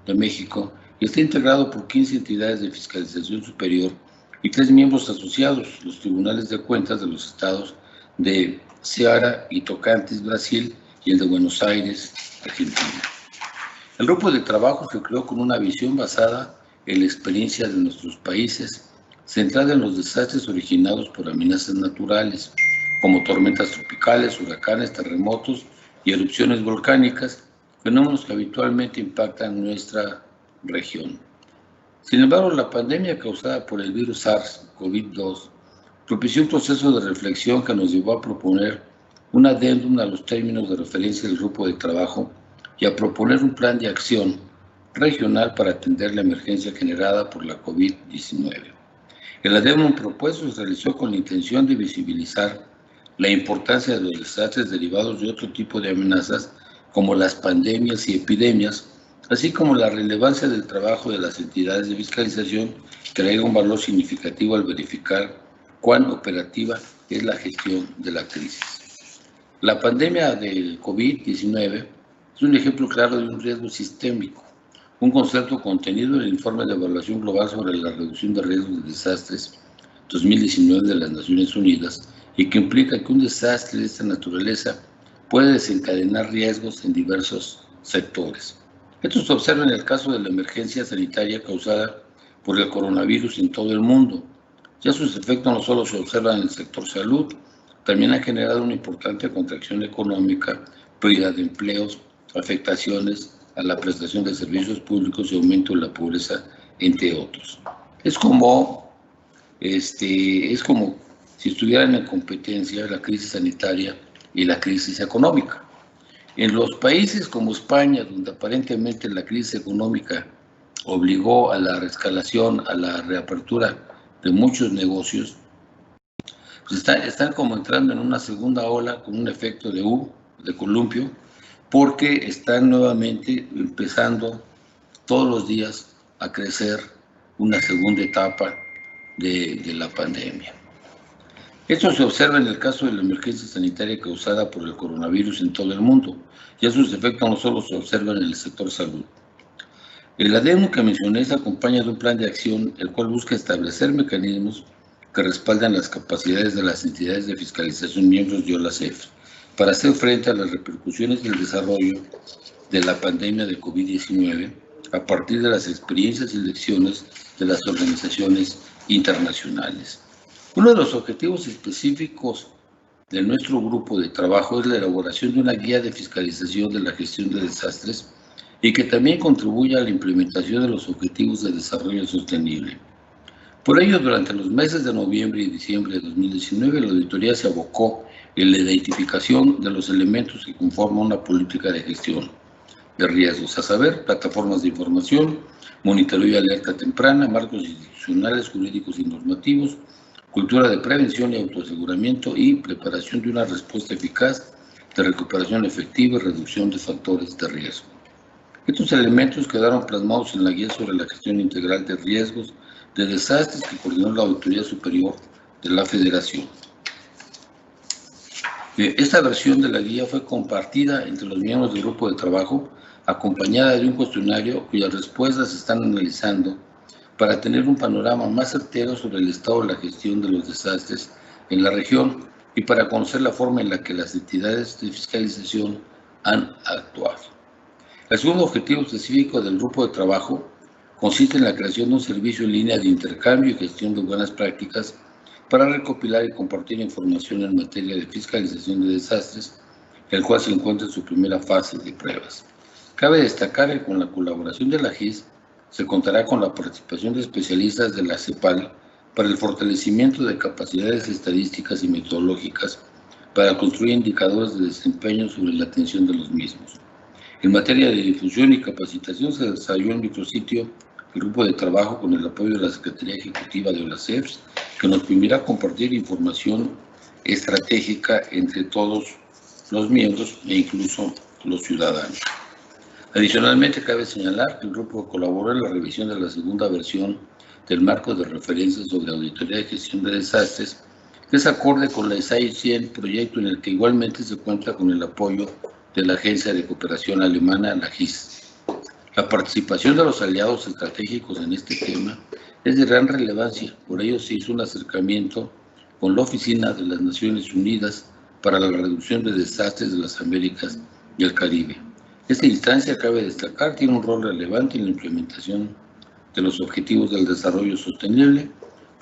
de México y está integrado por 15 entidades de fiscalización superior y 3 miembros asociados, los tribunales de cuentas de los estados de Ceará y Tocantins, Brasil, y el de Buenos Aires, Argentina. El grupo de trabajo se creó con una visión basada en la experiencia de nuestros países, centrada en los desastres originados por amenazas naturales, como tormentas tropicales, huracanes, terremotos y erupciones volcánicas, fenómenos que habitualmente impactan nuestra región. Sin embargo, la pandemia causada por el virus SARS-CoV-2 propició un proceso de reflexión que nos llevó a proponer un adendum a los términos de referencia del grupo de trabajo y a proponer un plan de acción regional para atender la emergencia generada por la COVID-19. El adendum propuesto se realizó con la intención de visibilizar la importancia de los desastres derivados de otro tipo de amenazas como las pandemias y epidemias, así como la relevancia del trabajo de las entidades de fiscalización que agrega un valor significativo al verificar cuán operativa es la gestión de la crisis. La pandemia del COVID-19 es un ejemplo claro de un riesgo sistémico, un concepto contenido en el Informe de Evaluación Global sobre la Reducción de Riesgos de Desastres 2019 de las Naciones Unidas, y que implica que un desastre de esta naturaleza puede desencadenar riesgos en diversos sectores. Esto se observa en el caso de la emergencia sanitaria causada por el coronavirus en todo el mundo. Ya sus efectos no solo se observan en el sector salud, también han generado una importante contracción económica, pérdida de empleos, afectaciones a la prestación de servicios públicos y aumento de la pobreza, entre otros. Es como si estuvieran en competencia la crisis sanitaria y la crisis económica. En los países como España, donde aparentemente la crisis económica obligó a la reescalación, a la reapertura de muchos negocios, pues están como entrando en una segunda ola con un efecto de columpio, porque están nuevamente empezando todos los días a crecer una segunda etapa de la pandemia. Esto se observa en el caso de la emergencia sanitaria causada por el coronavirus en todo el mundo. Ya sus efectos no solo se observan en el sector salud. El adendum que mencioné se acompaña de un plan de acción, el cual busca establecer mecanismos que respaldan las capacidades de las entidades de fiscalización miembros de OLACEF para hacer frente a las repercusiones del desarrollo de la pandemia de COVID-19 a partir de las experiencias y lecciones de las organizaciones internacionales. Uno de los objetivos específicos de nuestro grupo de trabajo es la elaboración de una guía de fiscalización de la gestión de desastres y que también contribuya a la implementación de los objetivos de desarrollo sostenible. Por ello, durante los meses de noviembre y diciembre de 2019, la auditoría se abocó en la identificación de los elementos que conforman una política de gestión de riesgos, a saber, plataformas de información, monitoreo y alerta temprana, marcos institucionales, jurídicos y normativos, cultura de prevención y autoaseguramiento y preparación de una respuesta eficaz de recuperación efectiva y reducción de factores de riesgo. Estos elementos quedaron plasmados en la guía sobre la gestión integral de riesgos de desastres que coordinó la Auditoría Superior de la Federación. Esta versión de la guía fue compartida entre los miembros del grupo de trabajo, acompañada de un cuestionario cuyas respuestas se están analizando para tener un panorama más certero sobre el estado de la gestión de los desastres en la región y para conocer la forma en la que las entidades de fiscalización han actuado. El segundo objetivo específico del grupo de trabajo consiste en la creación de un servicio en línea de intercambio y gestión de buenas prácticas para recopilar y compartir información en materia de fiscalización de desastres, el cual se encuentra en su primera fase de pruebas. Cabe destacar que con la colaboración de la GIS se contará con la participación de especialistas de la CEPAL para el fortalecimiento de capacidades estadísticas y metodológicas para construir indicadores de desempeño sobre la atención de los mismos. En materia de difusión y capacitación se desarrolló el micrositio el grupo de trabajo con el apoyo de la Secretaría Ejecutiva de la CEFS, que nos permitirá compartir información estratégica entre todos los miembros e incluso los ciudadanos. Adicionalmente, cabe señalar que el grupo colaboró en la revisión de la segunda versión del marco de referencia sobre auditoría y gestión de desastres, que es acorde con la SAI 100, proyecto en el que igualmente se cuenta con el apoyo de la Agencia de Cooperación Alemana, la GIS. La participación de los aliados estratégicos en este tema es de gran relevancia, por ello se hizo un acercamiento con la Oficina de las Naciones Unidas para la Reducción de Desastres de las Américas y el Caribe. Esta instancia, cabe destacar, tiene un rol relevante en la implementación de los Objetivos del Desarrollo Sostenible,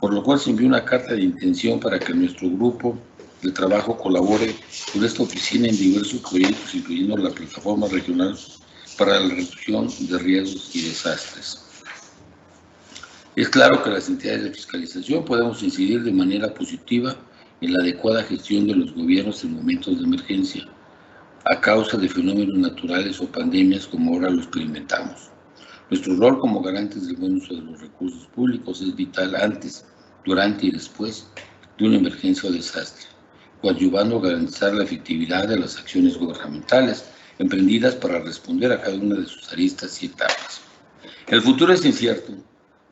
por lo cual se envió una carta de intención para que nuestro grupo de trabajo colabore con esta oficina en diversos proyectos, incluyendo la plataforma regional para la reducción de riesgos y desastres. Es claro que las entidades de fiscalización podemos incidir de manera positiva en la adecuada gestión de los gobiernos en momentos de emergencia, a causa de fenómenos naturales o pandemias como ahora lo experimentamos. Nuestro rol como garantes del buen uso de los recursos públicos es vital antes, durante y después de una emergencia o desastre, coadyuvando a garantizar la efectividad de las acciones gubernamentales emprendidas para responder a cada una de sus aristas y etapas. El futuro es incierto.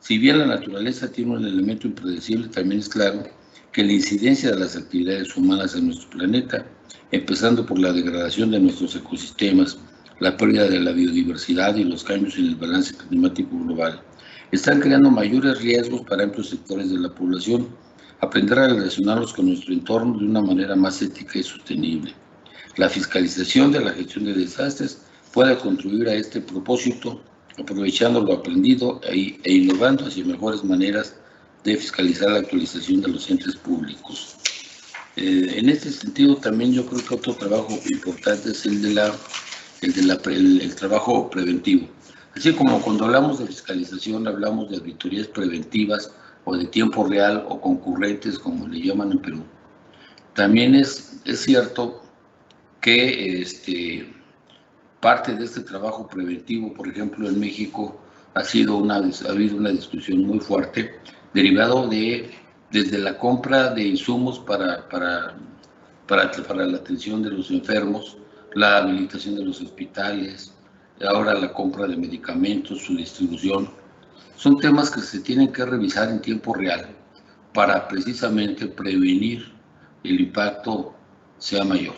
Si bien la naturaleza tiene un elemento impredecible, también es claro que la incidencia de las actividades humanas en nuestro planeta, empezando por la degradación de nuestros ecosistemas, la pérdida de la biodiversidad y los cambios en el balance climático global, están creando mayores riesgos para amplios sectores de la población. Aprender a relacionarnos con nuestro entorno de una manera más ética y sostenible. La fiscalización de la gestión de desastres puede contribuir a este propósito, aprovechando lo aprendido e innovando hacia mejores maneras de fiscalizar la actualización de los entes públicos. En este sentido, también yo creo que otro trabajo importante es el trabajo preventivo. Así como cuando hablamos de fiscalización, hablamos de auditorías preventivas o de tiempo real o concurrentes, como le llaman en Perú. También es cierto que parte de este trabajo preventivo, por ejemplo, en México, ha habido una discusión muy fuerte, derivado desde la compra de insumos para la atención de los enfermos, la habilitación de los hospitales, ahora la compra de medicamentos, su distribución. Son temas que se tienen que revisar en tiempo real para precisamente prevenir el impacto sea mayor.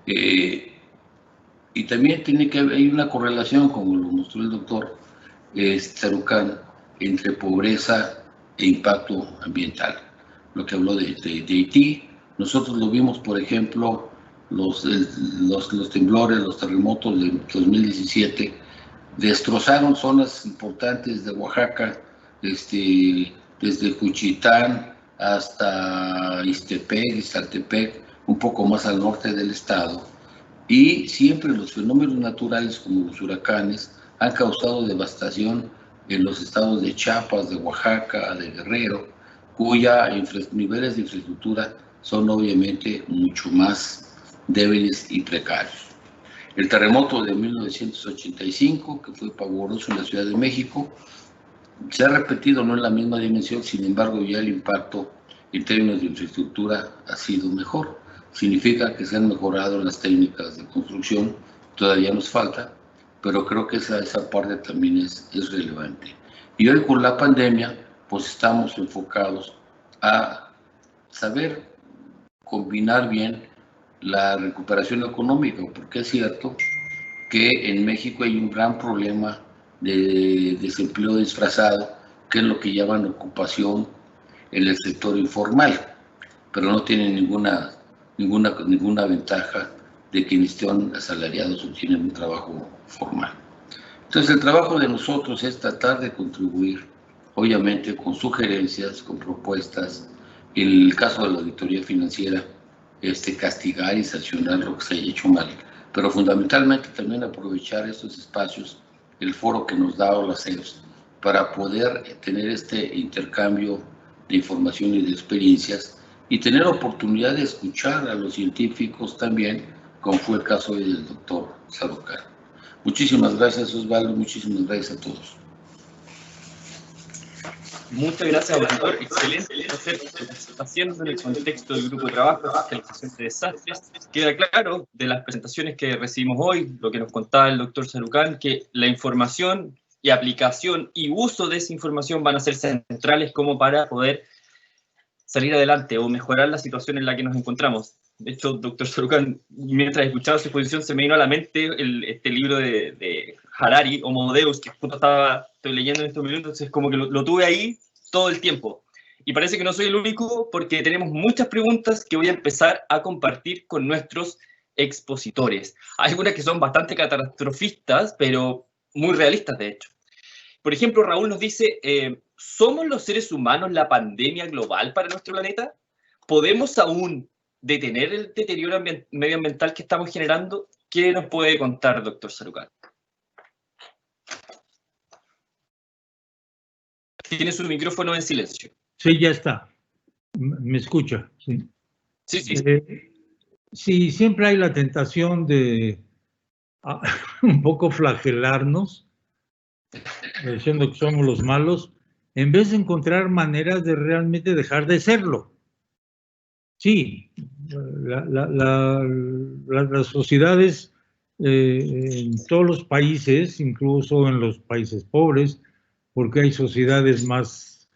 Y también hay una correlación, como lo mostró el doctor Tarucán, entre pobreza e impacto ambiental. Lo que habló de Haití, nosotros lo vimos, por ejemplo, los temblores, los terremotos de 2017, destrozaron zonas importantes de Oaxaca, desde Juchitán hasta Ixtaltepec, un poco más al norte del estado, y siempre los fenómenos naturales como los huracanes han causado devastación en los estados de Chiapas, de Oaxaca, de Guerrero, cuya niveles de infraestructura son obviamente mucho más débiles y precarios. El terremoto de 1985, que fue pavoroso en la Ciudad de México, se ha repetido, no en la misma dimensión, sin embargo ya el impacto en términos de infraestructura ha sido mejor. Significa que se han mejorado las técnicas de construcción, todavía nos falta, pero creo que esa parte también es relevante. Y hoy con la pandemia, pues estamos enfocados a saber combinar bien la recuperación económica, porque es cierto que en México hay un gran problema de desempleo disfrazado, que es lo que llaman ocupación en el sector informal, pero no tienen ninguna ventaja de quienes estén asalariados o tienen un trabajo formal. Entonces el trabajo de nosotros es tratar de contribuir, obviamente con sugerencias, con propuestas, en el caso de la auditoría financiera, castigar y sancionar lo que se haya hecho mal, pero fundamentalmente también aprovechar estos espacios, el foro que nos da la CEFS, para poder tener este intercambio de información y de experiencias y tener oportunidad de escuchar a los científicos también, como fue el caso del doctor Sarukhan. Muchísimas gracias, Osvaldo, muchísimas gracias a todos. Muchas gracias, doctor. Excelente hacer lo que se está haciendo en el contexto del grupo de trabajo de fiscalización de desastres. Queda claro de las presentaciones que recibimos hoy, lo que nos contaba el doctor Sarukhan, que la información y aplicación y uso de esa información van a ser centrales como para poder salir adelante o mejorar la situación en la que nos encontramos. De hecho, doctor Sarukhan, mientras escuchaba su exposición, se me vino a la mente este libro de Harari, Homo Deus, que justo estoy leyendo en estos minutos, entonces como que lo tuve ahí todo el tiempo. Y parece que no soy el único porque tenemos muchas preguntas que voy a empezar a compartir con nuestros expositores. Hay algunas que son bastante catastrofistas, pero muy realistas, de hecho. Por ejemplo, Raúl nos dice, ¿somos los seres humanos la pandemia global para nuestro planeta? ¿Podemos aún detener el deterioro medioambiental que estamos generando? ¿Qué nos puede contar, doctor Sarukhan? Tiene su micrófono en silencio. Sí, ya está. ¿Me escucha? Sí. Sí. Sí, siempre hay la tentación de un poco flagelarnos, diciendo que somos los malos, en vez de encontrar maneras de realmente dejar de serlo. Sí, las sociedades en todos los países, incluso en los países pobres, porque hay sociedades más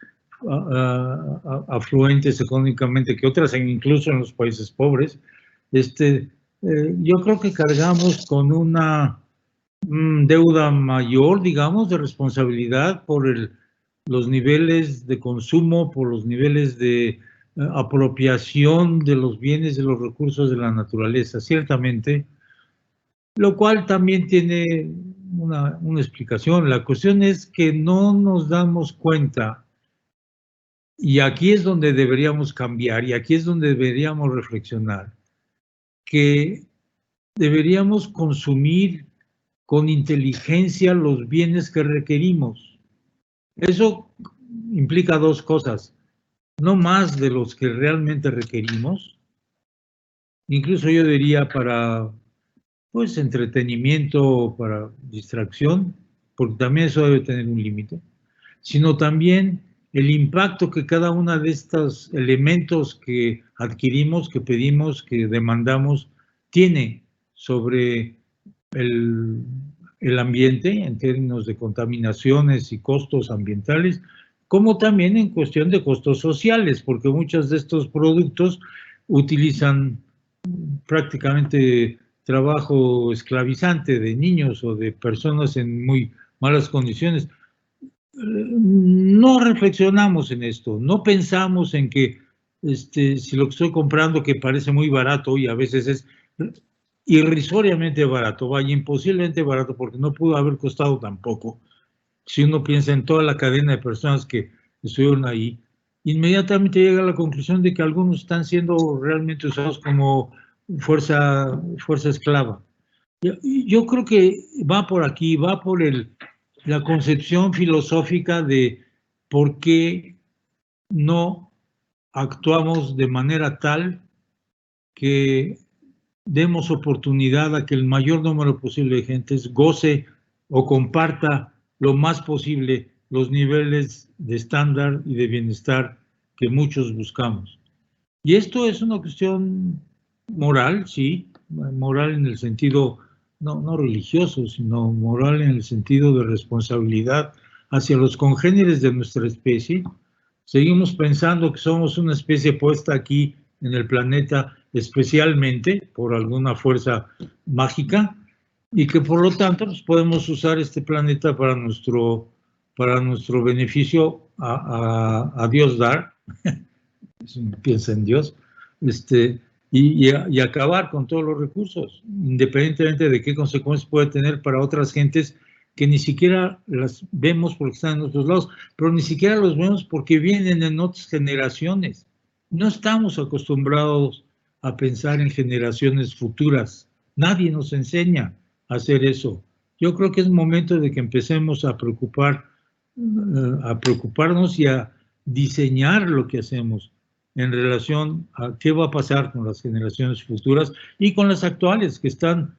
afluentes económicamente que otras, incluso en los países pobres, yo creo que cargamos con una deuda mayor, digamos, de responsabilidad por los niveles de consumo, por los niveles de apropiación de los bienes, de los recursos de la naturaleza, ciertamente, lo cual también tiene una explicación. La cuestión es que no nos damos cuenta, y aquí es donde deberíamos cambiar, y aquí es donde deberíamos reflexionar, que deberíamos consumir con inteligencia los bienes que requerimos. Eso implica dos cosas: no más de los que realmente requerimos, incluso yo diría para pues entretenimiento, para distracción, porque también eso debe tener un límite, sino también el impacto que cada uno de estos elementos que adquirimos, que pedimos, que demandamos, tiene sobre el ambiente en términos de contaminaciones y costos ambientales, como también en cuestión de costos sociales, porque muchos de estos productos utilizan prácticamente trabajo esclavizante de niños o de personas en muy malas condiciones. No reflexionamos en esto, no pensamos en que si lo que estoy comprando, que parece muy barato y a veces es irrisoriamente barato, vaya, imposiblemente barato, porque no pudo haber costado tampoco. Si uno piensa en toda la cadena de personas que estuvieron ahí, inmediatamente llega a la conclusión de que algunos están siendo realmente usados como fuerza esclava. Yo creo que va por aquí, va por la concepción filosófica de por qué no actuamos de manera tal que demos oportunidad a que el mayor número posible de gentes goce o comparta lo más posible los niveles de estándar y de bienestar que muchos buscamos. Y esto es una cuestión moral, sí, moral en el sentido no religioso, sino moral en el sentido de responsabilidad hacia los congéneres de nuestra especie. Seguimos pensando que somos una especie puesta aquí en el planeta especialmente por alguna fuerza mágica y que por lo tanto pues, podemos usar este planeta para nuestro beneficio a Dios dar, piensa en Dios, y acabar con todos los recursos, independientemente de qué consecuencias puede tener para otras gentes que ni siquiera las vemos porque están en otros lados, pero ni siquiera los vemos porque vienen en otras generaciones. No estamos acostumbrados a pensar en generaciones futuras. Nadie nos enseña a hacer eso. Yo creo que es momento de que empecemos a preocuparnos y a diseñar lo que hacemos. en relación a qué va a pasar con las generaciones futuras y con las actuales, que están,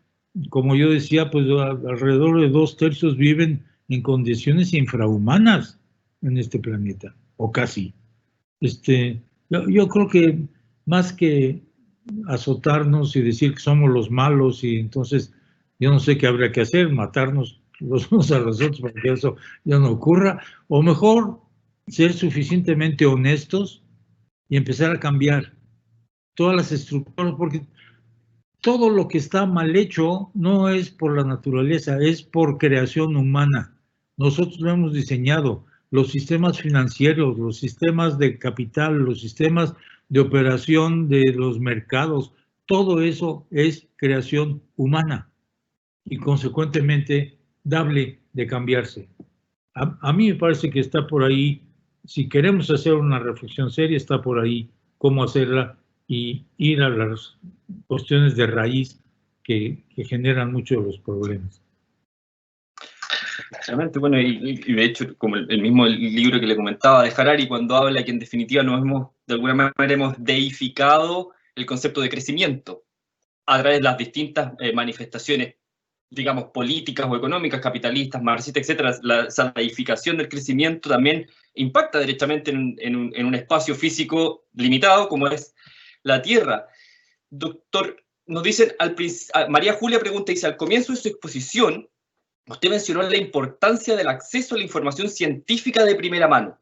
como yo decía, pues alrededor de 2/3 viven en condiciones infrahumanas en este planeta, o casi. Yo creo que más que azotarnos y decir que somos los malos y entonces yo no sé qué habría que hacer, matarnos los unos a los otros para que eso ya no ocurra, o mejor ser suficientemente honestos y empezar a cambiar todas las estructuras, porque todo lo que está mal hecho no es por la naturaleza, es por creación humana. Nosotros lo hemos diseñado, los sistemas financieros, los sistemas de capital, los sistemas de operación de los mercados, todo eso es creación humana y consecuentemente dable de cambiarse. A mí me parece que está por ahí, si queremos hacer una reflexión seria, está por ahí cómo hacerla y ir a las cuestiones de raíz que generan muchos de los problemas. Realmente, bueno, y de hecho, como el mismo libro que le comentaba de Harari, cuando habla que en definitiva de alguna manera hemos deificado el concepto de crecimiento a través de las distintas manifestaciones, digamos, políticas o económicas, capitalistas, marxistas, etcétera. Esa deificación del crecimiento también impacta directamente en un espacio físico limitado como es la Tierra. Doctor, nos dicen, María Julia pregunta, dice, al comienzo de su exposición, usted mencionó la importancia del acceso a la información científica de primera mano.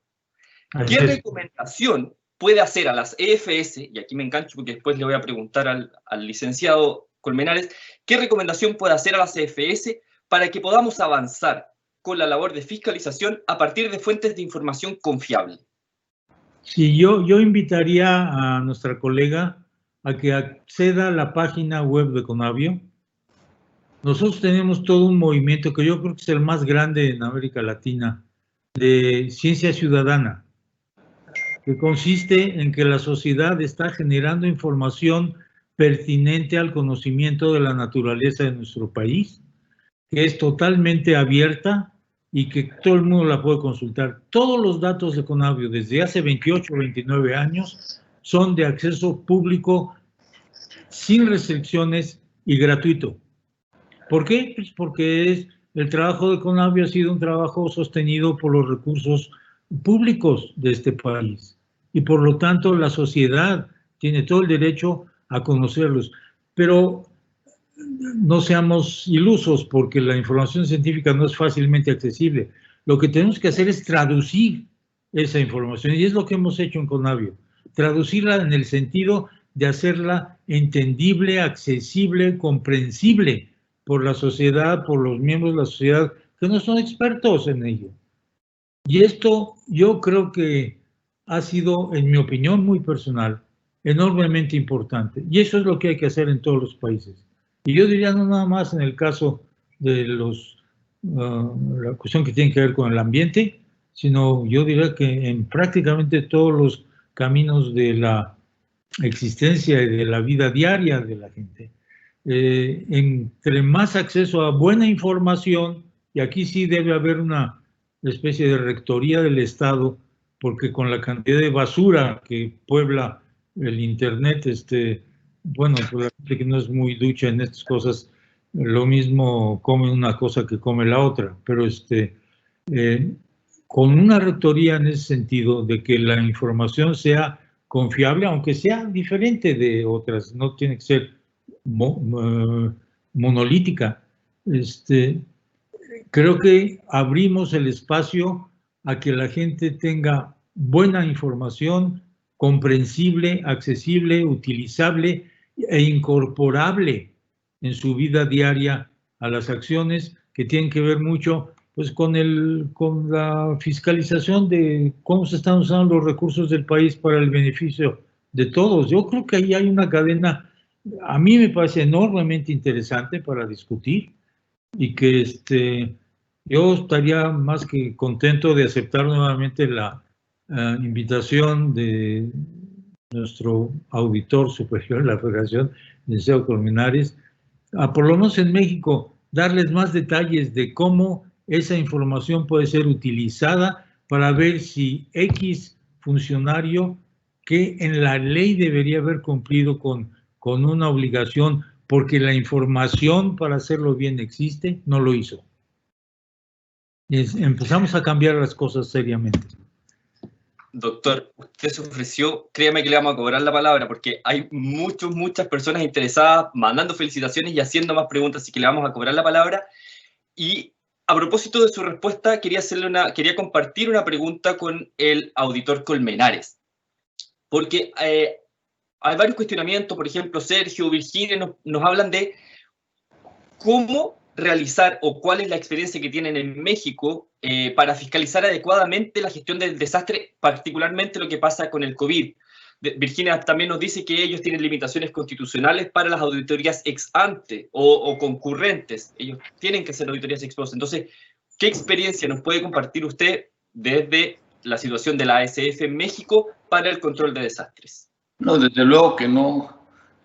¿Qué recomendación puede hacer a las EFS, y aquí me engancho porque después le voy a preguntar al licenciado Colmenares, qué recomendación puede hacer a las EFS para que podamos avanzar con la labor de fiscalización a partir de fuentes de información confiable? Sí, yo invitaría a nuestra colega a que acceda a la página web de Conavio. Nosotros tenemos todo un movimiento que yo creo que es el más grande en América Latina, de ciencia ciudadana, que consiste en que la sociedad está generando información pertinente al conocimiento de la naturaleza de nuestro país, que es totalmente abierta y que todo el mundo la puede consultar. Todos los datos de Conavio desde hace 28 o 29 años son de acceso público sin restricciones y gratuito. ¿Por qué? Pues porque el trabajo de Conavio ha sido un trabajo sostenido por los recursos públicos de este país y por lo tanto la sociedad tiene todo el derecho a conocerlos. Pero no seamos ilusos porque la información científica no es fácilmente accesible. Lo que tenemos que hacer es traducir esa información y es lo que hemos hecho en Conavio. Traducirla en el sentido de hacerla entendible, accesible, comprensible por la sociedad, por los miembros de la sociedad que no son expertos en ello. Y esto yo creo que ha sido, en mi opinión muy personal, enormemente importante. Y eso es lo que hay que hacer en todos los países. Y yo diría no nada más en el caso de la cuestión que tiene que ver con el ambiente, sino yo diría que en prácticamente todos los caminos de la existencia y de la vida diaria de la gente. Entre más acceso a buena información, y aquí sí debe haber una especie de rectoría del Estado, porque con la cantidad de basura que puebla el Internet, bueno, pues la gente que no es muy ducha en estas cosas, lo mismo come una cosa que come la otra, pero con una rectoría en ese sentido, de que la información sea confiable, aunque sea diferente de otras, no tiene que ser monolítica. Creo que abrimos el espacio a que la gente tenga buena información, comprensible, accesible, utilizable e incorporable en su vida diaria a las acciones que tienen que ver mucho pues con la fiscalización de cómo se están usando los recursos del país para el beneficio de todos. Yo creo que ahí hay una cadena, a mí me parece enormemente interesante para discutir y que yo estaría más que contento de aceptar nuevamente la invitación de nuestro auditor superior de la Federación, licenciado Colmenares, a por lo menos en México darles más detalles de cómo esa información puede ser utilizada para ver si X funcionario que en la ley debería haber cumplido con una obligación, porque la información para hacerlo bien existe, no lo hizo. Empezamos a cambiar las cosas seriamente. Doctor, usted se ofreció, créame que le vamos a cobrar la palabra, porque hay muchas personas interesadas, mandando felicitaciones y haciendo más preguntas, así que le vamos a cobrar la palabra. Y a propósito de su respuesta, quería compartir una pregunta con el auditor Colmenares, porque hay varios cuestionamientos. Por ejemplo, Sergio, Virginia nos hablan de cómo realizar o cuál es la experiencia que tienen en México para fiscalizar adecuadamente la gestión del desastre, particularmente lo que pasa con el COVID. Virginia también nos dice que ellos tienen limitaciones constitucionales para las auditorías ex ante o concurrentes. Ellos tienen que hacer auditorías ex post. Entonces, ¿qué experiencia nos puede compartir usted desde la situación de la ASF en México para el control de desastres? No, desde luego que no.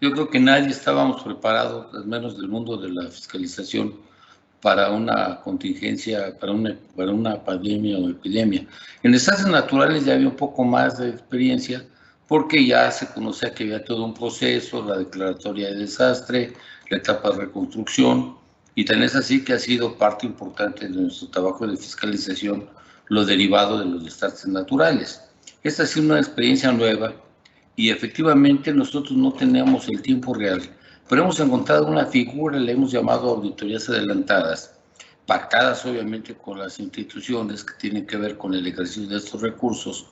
Yo creo que nadie estábamos preparados, al menos del mundo de la fiscalización, para una contingencia, para una pandemia o epidemia. En desastres naturales ya había un poco más de experiencia, porque ya se conocía que había todo un proceso, la declaratoria de desastre, la etapa de reconstrucción, y tan es así que ha sido parte importante de nuestro trabajo de fiscalización lo derivado de los desastres naturales. Esta ha sido una experiencia nueva, y efectivamente nosotros no tenemos el tiempo real, pero hemos encontrado una figura, le hemos llamado auditorías adelantadas, pactadas obviamente con las instituciones que tienen que ver con el ejercicio de estos recursos,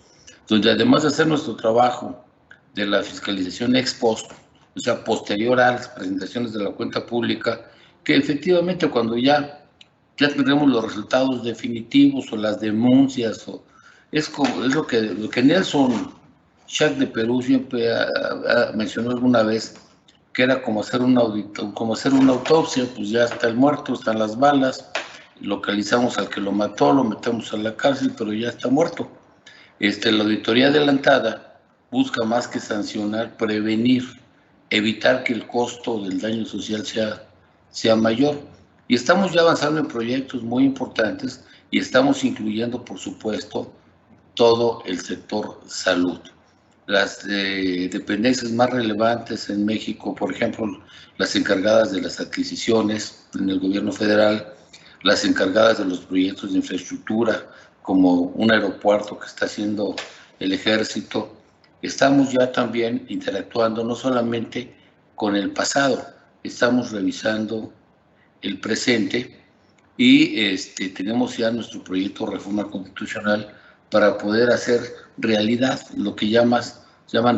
donde además de hacer nuestro trabajo de la fiscalización ex post, o sea, posterior a las presentaciones de la cuenta pública, que efectivamente cuando ya tendremos los resultados definitivos o las denuncias, es lo que Nelson Schack de Perú siempre mencionó alguna vez, que era como hacer una autopsia. Pues ya está el muerto, están las balas, localizamos al que lo mató, lo metemos a la cárcel, pero ya está muerto. La auditoría adelantada busca más que sancionar, prevenir, evitar que el costo del daño social sea mayor. Y estamos ya avanzando en proyectos muy importantes y estamos incluyendo, por supuesto, todo el sector salud. Las dependencias más relevantes en México, por ejemplo, las encargadas de las adquisiciones en el gobierno federal, las encargadas de los proyectos de infraestructura, como un aeropuerto que está haciendo el ejército, estamos ya también interactuando no solamente con el pasado, estamos revisando el presente y tenemos ya nuestro proyecto de reforma constitucional para poder hacer realidad lo que llaman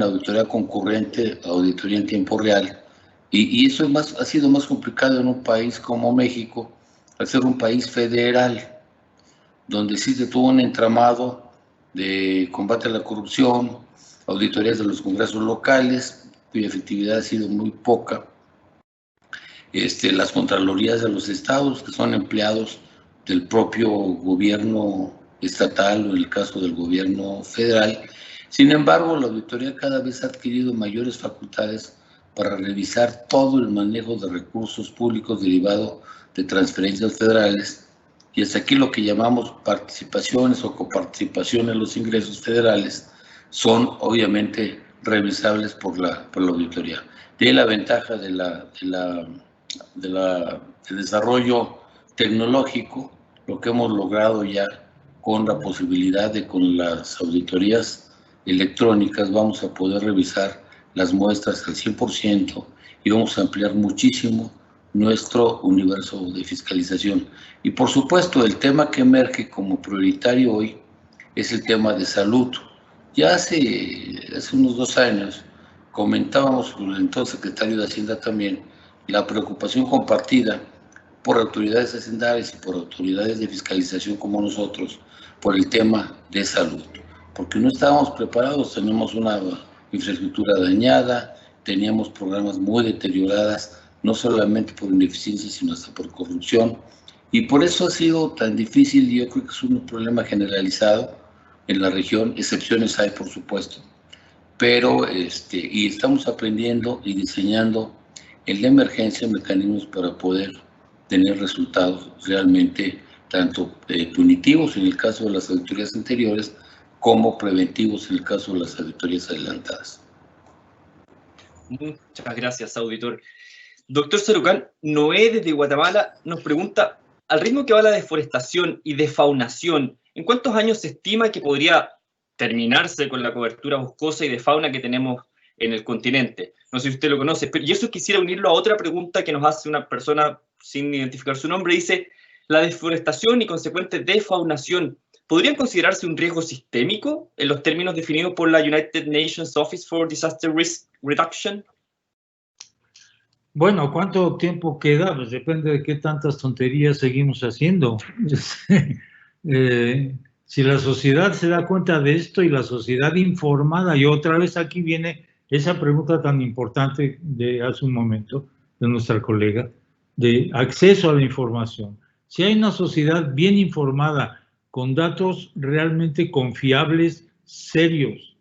auditoría concurrente, auditoría en tiempo real. Y eso ha sido más complicado en un país como México, al ser un país federal, donde sí se tuvo un entramado de combate a la corrupción, auditorías de los congresos locales, cuya efectividad ha sido muy poca, las contralorías de los estados, que son empleados del propio gobierno estatal o en el caso del gobierno federal. Sin embargo, la auditoría cada vez ha adquirido mayores facultades para revisar todo el manejo de recursos públicos derivado de transferencias federales, y hasta aquí lo que llamamos participaciones o coparticipación en los ingresos federales son obviamente revisables por la auditoría. De ahí la ventaja del desarrollo tecnológico, lo que hemos logrado ya con la posibilidad de con las auditorías electrónicas vamos a poder revisar las muestras al 100% y vamos a ampliar muchísimo nuestro universo de fiscalización. Y por supuesto, el tema que emerge como prioritario hoy es el tema de salud. Ya hace unos 2 años comentábamos con el entonces secretario de Hacienda también la preocupación compartida por autoridades hacendarias y por autoridades de fiscalización como nosotros por el tema de salud, porque no estábamos preparados, tenemos una infraestructura dañada, teníamos programas muy deterioradas, no solamente por ineficiencia, sino hasta por corrupción, y por eso ha sido tan difícil, y yo creo que es un problema generalizado en la región, excepciones hay por supuesto, pero y estamos aprendiendo y diseñando en la emergencia mecanismos para poder tener resultados realmente tanto punitivos en el caso de las auditorías anteriores, como preventivos en el caso de las auditorías adelantadas. Muchas gracias, auditor. Doctor Sarucán, Noé desde Guatemala nos pregunta, al ritmo que va la deforestación y defaunación, ¿en cuántos años se estima que podría terminarse con la cobertura boscosa y de fauna que tenemos en el continente? No sé si usted lo conoce, pero y eso quisiera unirlo a otra pregunta que nos hace una persona sin identificar su nombre. Dice, ¿la deforestación y consecuente defaunación podrían considerarse un riesgo sistémico en los términos definidos por la United Nations Office for Disaster Risk Reduction? Bueno, ¿cuánto tiempo queda? Pues depende de qué tantas tonterías seguimos haciendo. Si la sociedad se da cuenta de esto y la sociedad informada, y otra vez aquí viene esa pregunta tan importante de hace un momento de nuestra colega, de acceso a la información. Si hay una sociedad bien informada, con datos realmente confiables, serios,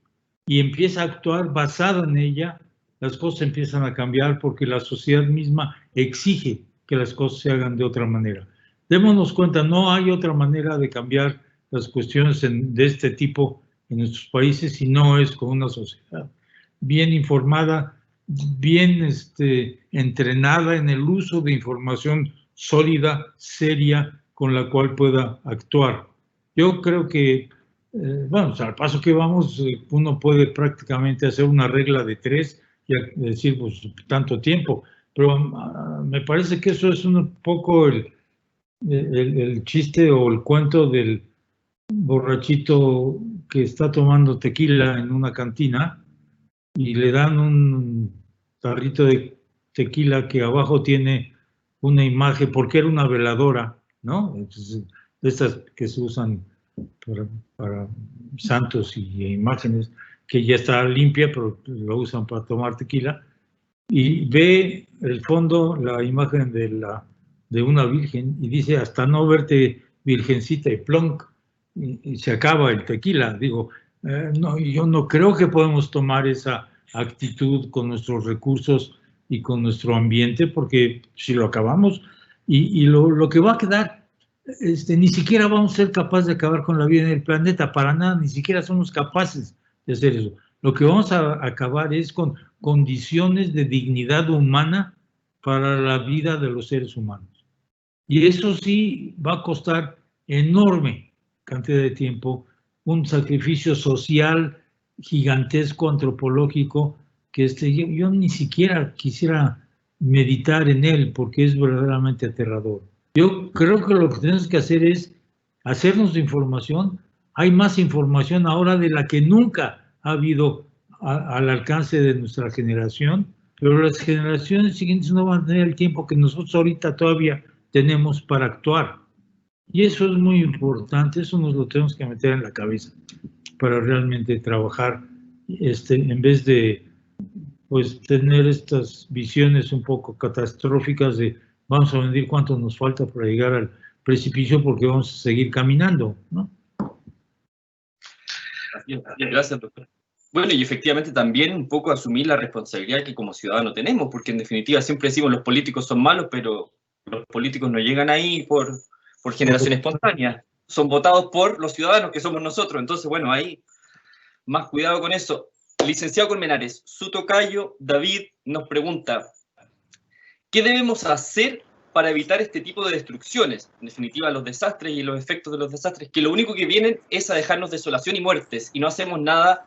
y empieza a actuar basada en ella, las cosas empiezan a cambiar porque la sociedad misma exige que las cosas se hagan de otra manera. Démonos cuenta, no hay otra manera de cambiar las cuestiones de este tipo en nuestros países si no es con una sociedad bien informada, bien entrenada en el uso de información sólida, seria, con la cual pueda actuar. Yo creo que, bueno, al paso que vamos, uno puede prácticamente hacer una regla de 3 y decir, pues, tanto tiempo, pero me parece que eso es un poco el chiste o el cuento del borrachito que está tomando tequila en una cantina y le dan un tarrito de tequila que abajo tiene una imagen, porque era una veladora, ¿no? Entonces, de estas que se usan para santos y imágenes, que ya está limpia, pero lo usan para tomar tequila, y ve el fondo la imagen de una virgen y dice, hasta no verte virgencita, y plonk, y se acaba el tequila. Digo, no, yo no creo que podemos tomar esa actitud con nuestros recursos y con nuestro ambiente, porque si lo acabamos, y lo que va a quedar, ni siquiera vamos a ser capaces de acabar con la vida en el planeta, para nada, ni siquiera somos capaces de hacer eso. Lo que vamos a acabar es con condiciones de dignidad humana para la vida de los seres humanos. Y eso sí va a costar enorme cantidad de tiempo, un sacrificio social gigantesco, antropológico, que yo ni siquiera quisiera meditar en él porque es verdaderamente aterrador. Yo creo que lo que tenemos que hacer es hacernos de información. Hay más información ahora de la que nunca ha habido al alcance de nuestra generación, pero las generaciones siguientes no van a tener el tiempo que nosotros ahorita todavía tenemos para actuar. Y eso es muy importante, eso nos lo tenemos que meter en la cabeza para realmente trabajar, en vez de pues tener estas visiones un poco catastróficas de vamos a medir cuánto nos falta para llegar al precipicio porque vamos a seguir caminando, ¿no? Gracias, doctor. Bueno, y efectivamente también un poco asumir la responsabilidad que como ciudadanos tenemos, porque en definitiva siempre decimos los políticos son malos, pero los políticos no llegan ahí por generación espontánea, son votados por los ciudadanos que somos nosotros. Entonces, bueno, ahí más cuidado con eso. Licenciado Colmenares, su tocayo David nos pregunta, ¿qué debemos hacer para evitar este tipo de destrucciones? En definitiva, los desastres y los efectos de los desastres, que lo único que vienen es a dejarnos desolación y muertes, y no hacemos nada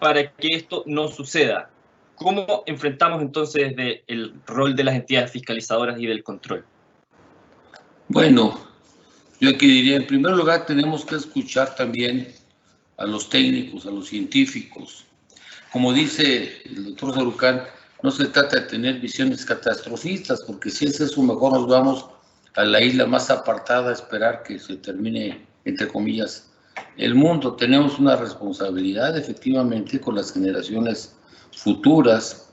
para que esto no suceda. ¿Cómo enfrentamos entonces desde el rol de las entidades fiscalizadoras y del control? Bueno, yo aquí diría, en primer lugar, tenemos que escuchar también a los técnicos, a los científicos. Como dice el doctor Sarucán, no se trata de tener visiones catastrofistas, porque si es eso, mejor nos vamos a la isla más apartada a esperar que se termine, entre comillas, el mundo. Tenemos una responsabilidad, efectivamente, con las generaciones futuras,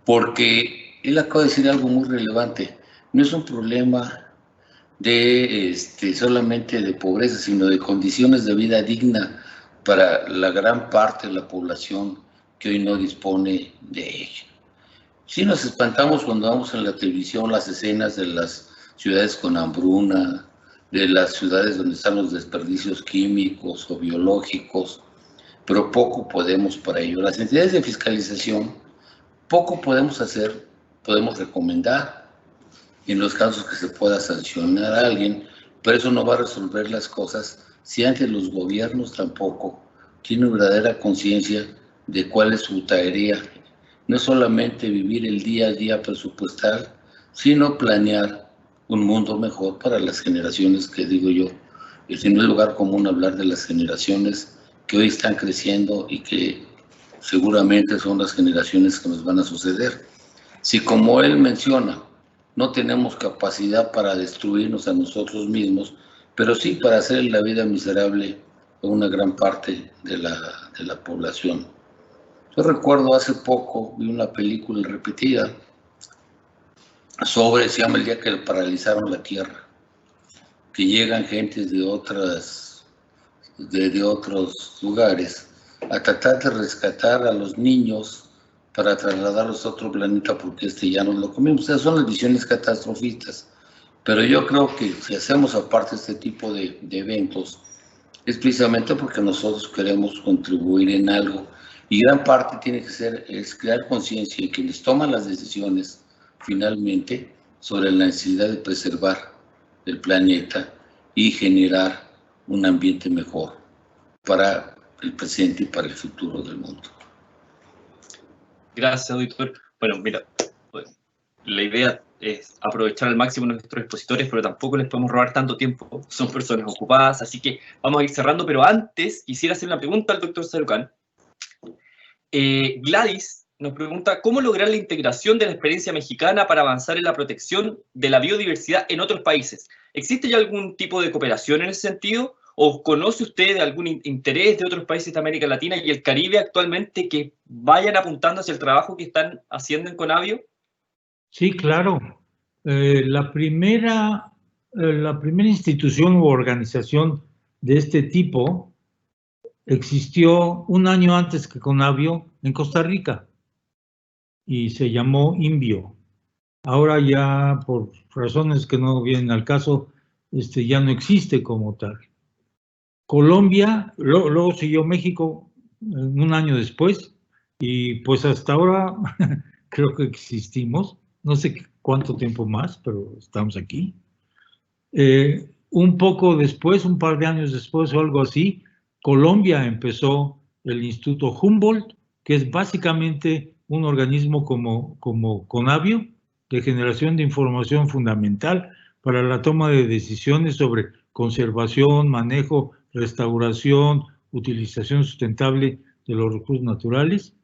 porque él acaba de decir algo muy relevante. No es un problema de solamente de pobreza, sino de condiciones de vida digna para la gran parte de la población que hoy no dispone de ello. Sí nos espantamos cuando vamos en la televisión las escenas de las ciudades con hambruna, de las ciudades donde están los desperdicios químicos o biológicos, pero poco podemos para ello. Las entidades de fiscalización, poco podemos hacer, podemos recomendar en los casos que se pueda sancionar a alguien, pero eso no va a resolver las cosas si antes los gobiernos tampoco tienen verdadera conciencia de cuál es su tarea. No es solamente vivir el día a día presupuestal, sino planear un mundo mejor para las generaciones que digo yo. En el lugar común hablar de las generaciones que hoy están creciendo y que seguramente son las generaciones que nos van a suceder. Si, como él menciona, no tenemos capacidad para destruirnos a nosotros mismos, pero sí para hacer la vida miserable a una gran parte de la población. Yo recuerdo hace poco, vi una película repetida se llama El día que paralizaron la Tierra, que llegan gentes de otros lugares a tratar de rescatar a los niños para trasladarlos a otro planeta porque ya no lo comimos. O sea, son las visiones catastrofistas. Pero yo creo que si hacemos aparte este tipo de eventos, es precisamente porque nosotros queremos contribuir en algo. Y gran parte tiene que ser es crear conciencia y quienes toman las decisiones finalmente sobre la necesidad de preservar el planeta y generar un ambiente mejor para el presente y para el futuro del mundo. Gracias, auditor. Bueno, mira, la idea es aprovechar al máximo a nuestros expositores, pero tampoco les podemos robar tanto tiempo. Son personas ocupadas, así que vamos a ir cerrando. Pero antes, quisiera hacer una pregunta al doctor Sarucán. Gladys nos pregunta, ¿cómo lograr la integración de la experiencia mexicana para avanzar en la protección de la biodiversidad en otros países? ¿Existe ya algún tipo de cooperación en ese sentido? ¿O conoce usted de algún interés de otros países de América Latina y el Caribe actualmente que vayan apuntando hacia el trabajo que están haciendo en Conavio? Sí, claro. La primera institución u organización de este tipo existió un año antes que Conavio en Costa Rica y se llamó INVIO. Ahora ya, por razones que no vienen al caso, ya no existe como tal. Colombia, luego siguió México un año después y pues hasta ahora creo que existimos. No sé cuánto tiempo más, pero estamos aquí. Un poco después, un par de años después o algo así, Colombia empezó el Instituto Humboldt, que es básicamente un organismo como Conavio, de generación de información fundamental para la toma de decisiones sobre conservación, manejo, restauración, utilización sustentable de los recursos naturales.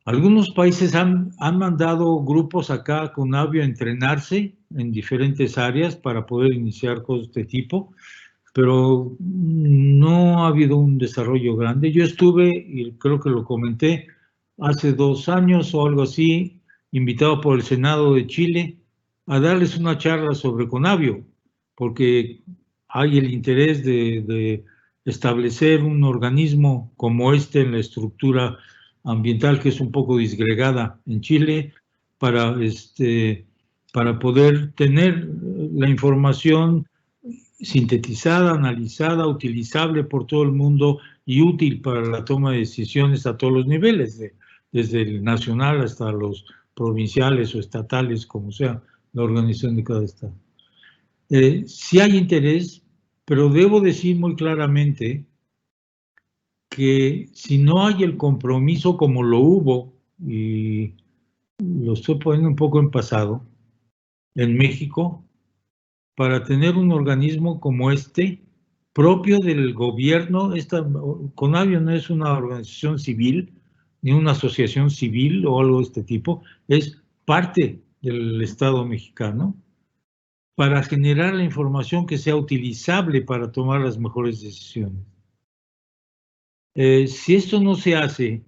Algunos países han mandado grupos acá a Conavio a entrenarse en diferentes áreas para poder iniciar cosas de este tipo, pero no ha habido un desarrollo grande. Yo estuve, y creo que lo comenté, hace 2 años o algo así, invitado por el Senado de Chile a darles una charla sobre Conavio, porque hay el interés de establecer un organismo como este en la estructura ambiental, que es un poco disgregada en Chile, para poder tener la información sintetizada, analizada, utilizable por todo el mundo y útil para la toma de decisiones a todos los niveles, desde el nacional hasta los provinciales o estatales, como sea la organización de cada estado. Sí hay interés, pero debo decir muy claramente que si no hay el compromiso como lo hubo, y lo estoy poniendo un poco en pasado, en México, para tener un organismo como este, propio del gobierno. Conavio no es una organización civil, ni una asociación civil o algo de este tipo, es parte del Estado mexicano, para generar la información que sea utilizable para tomar las mejores decisiones. Si esto no se hace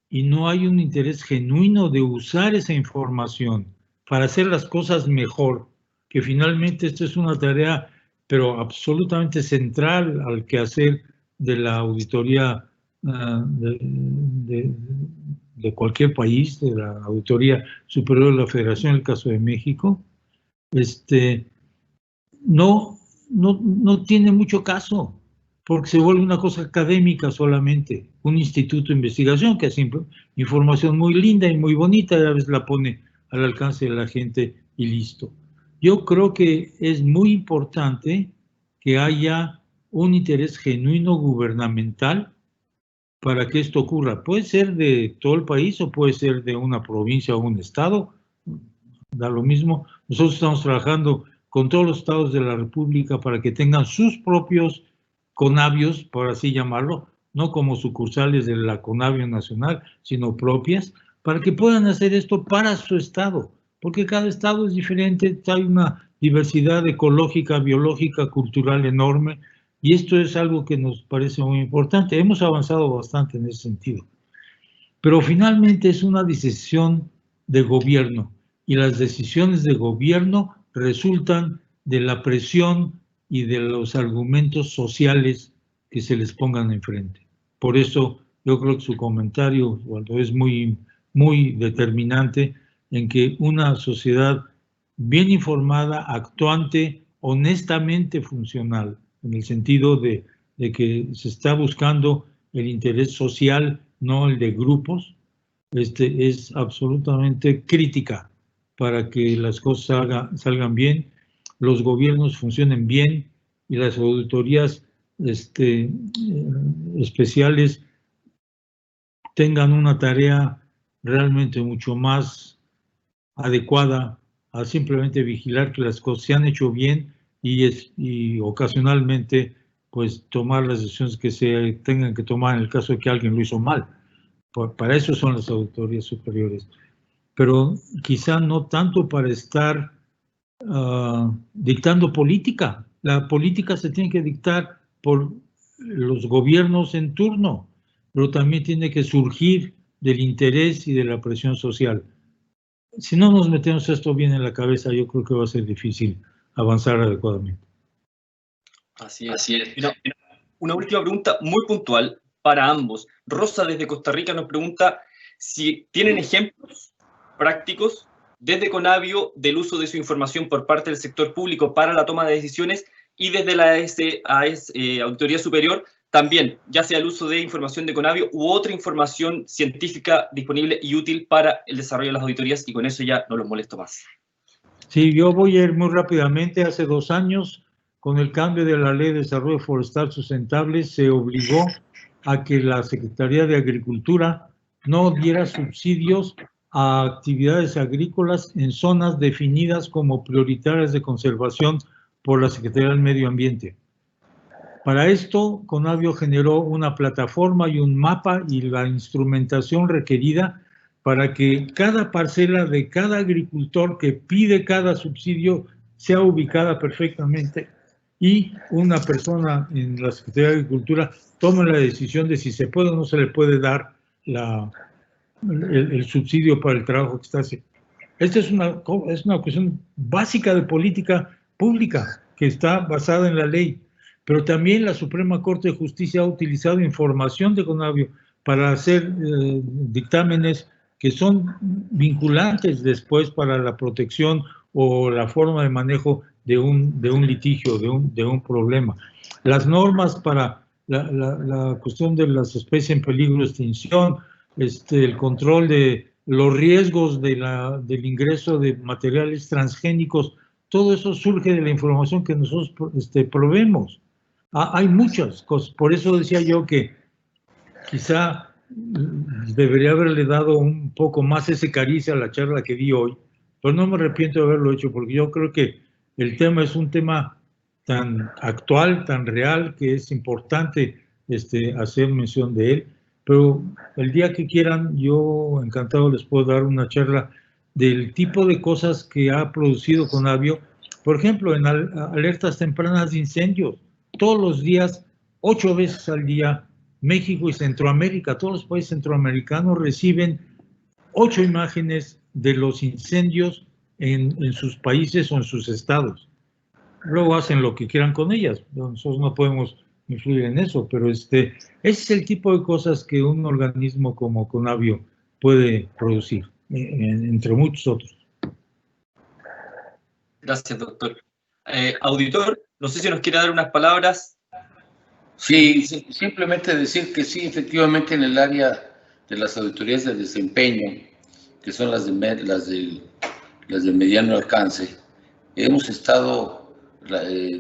y no hay un interés genuino de usar esa información para hacer las cosas mejor, que finalmente esto es una tarea, pero absolutamente central al quehacer de la auditoría de cualquier país, de la Auditoría Superior de la Federación, en el caso de México, no no tiene mucho caso, porque se vuelve una cosa académica solamente, un instituto de investigación que hace información muy linda y muy bonita y a veces la pone al alcance de la gente y listo. Yo creo que es muy importante que haya un interés genuino gubernamental para que esto ocurra. Puede ser de todo el país o puede ser de una provincia o un estado, da lo mismo. Nosotros estamos trabajando con todos los estados de la República para que tengan sus propios CONAVIOS, por así llamarlo, no como sucursales de la CONAVIO nacional, sino propias, para que puedan hacer esto para su estado, porque cada estado es diferente, hay una diversidad ecológica, biológica, cultural enorme, y esto es algo que nos parece muy importante. Hemos avanzado bastante en ese sentido. Pero finalmente es una decisión de gobierno, y las decisiones de gobierno resultan de la presión y de los argumentos sociales que se les pongan enfrente. Por eso yo creo que su comentario, Waldo, es muy determinante en que una sociedad bien informada, actuante, honestamente funcional, en el sentido de que se está buscando el interés social, no el de grupos, es absolutamente crítica para que las cosas salgan bien, los gobiernos funcionen bien y las auditorías especiales tengan una tarea realmente mucho más adecuada a simplemente vigilar que las cosas se han hecho bien y ocasionalmente pues tomar las decisiones que se tengan que tomar en el caso de que alguien lo hizo mal. Para eso son las auditorías superiores. Pero quizá no tanto para estar dictando política. La política se tiene que dictar por los gobiernos en turno, pero también tiene que surgir del interés y de la presión social. Si no nos metemos esto bien en la cabeza, yo creo que va a ser difícil avanzar adecuadamente. Así es. Una última pregunta muy puntual para ambos. Rosa desde Costa Rica nos pregunta si tienen ejemplos prácticos desde CONAVIO del uso de su información por parte del sector público para la toma de decisiones y desde la Auditoría Superior también, ya sea el uso de información de CONAVIO u otra información científica disponible y útil para el desarrollo de las auditorías, y con eso ya no los molesto más. Sí, yo voy a ir muy rápidamente. Hace 2 años, con el cambio de la Ley de Desarrollo Forestal Sustentable, se obligó a que la Secretaría de Agricultura no diera subsidios a actividades agrícolas en zonas definidas como prioritarias de conservación por la Secretaría del Medio Ambiente. Para esto, CONAVIO generó una plataforma y un mapa y la instrumentación requerida para que cada parcela de cada agricultor que pide cada subsidio sea ubicada perfectamente y una persona en la Secretaría de Agricultura tome la decisión de si se puede o no se le puede dar el subsidio para el trabajo que está haciendo. Esta es una cuestión básica de política pública que está basada en la ley, pero también la Suprema Corte de Justicia ha utilizado información de CONAVIO para hacer dictámenes que son vinculantes después para la protección o la forma de manejo de un litigio, de un problema. Las normas para la cuestión de las especies en peligro de extinción, el control de los riesgos del ingreso de materiales transgénicos, todo eso surge de la información que nosotros proveemos. Hay muchas cosas, por eso decía yo que quizá debería haberle dado un poco más ese caricia a la charla que di hoy, pero no me arrepiento de haberlo hecho, porque yo creo que el tema es un tema tan actual, tan real, que es importante hacer mención de él. Pero el día que quieran, yo encantado les puedo dar una charla del tipo de cosas que ha producido CONAVIO. Por ejemplo, en alertas tempranas de incendios, todos los días, 8 veces al día, México y Centroamérica, todos los países centroamericanos reciben 8 imágenes de los incendios en sus países o en sus estados. Luego hacen lo que quieran con ellas, nosotros no podemos influir en eso, pero ese es el tipo de cosas que un organismo como CONAVIO puede producir, entre muchos otros. Gracias, doctor. Auditor, No sé si nos quiere dar unas palabras. Sí, simplemente decir que sí, efectivamente en el área de las auditorías de desempeño, que son las de mediano alcance, hemos estado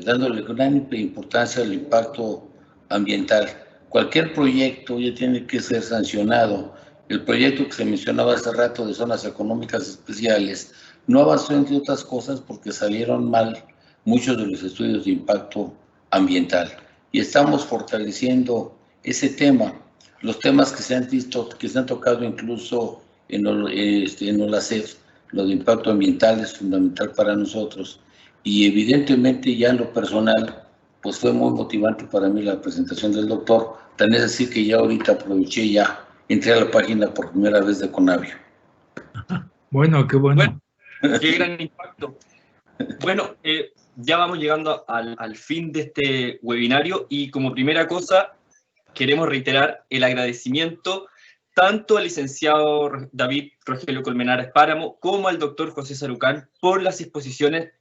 dándole gran importancia al impacto ambiental. Cualquier proyecto ya tiene que ser sancionado. El proyecto que se mencionaba hace rato de zonas económicas especiales no avanzó, entre otras cosas, porque salieron mal muchos de los estudios de impacto ambiental. Y estamos fortaleciendo ese tema, los temas que se han visto, que se han tocado incluso en OLACEF, lo de impacto ambiental es fundamental para nosotros. Y evidentemente ya en lo personal, pues fue muy motivante para mí la presentación del doctor, tan es así que ya ahorita aproveché, ya entré a la página por primera vez de Conavio. Bueno, qué bueno. Qué gran impacto. Bueno, ya vamos llegando al fin de este webinario y como primera cosa queremos reiterar el agradecimiento tanto al licenciado David Rogelio Colmenares Páramo como al doctor José Sarucán por las exposiciones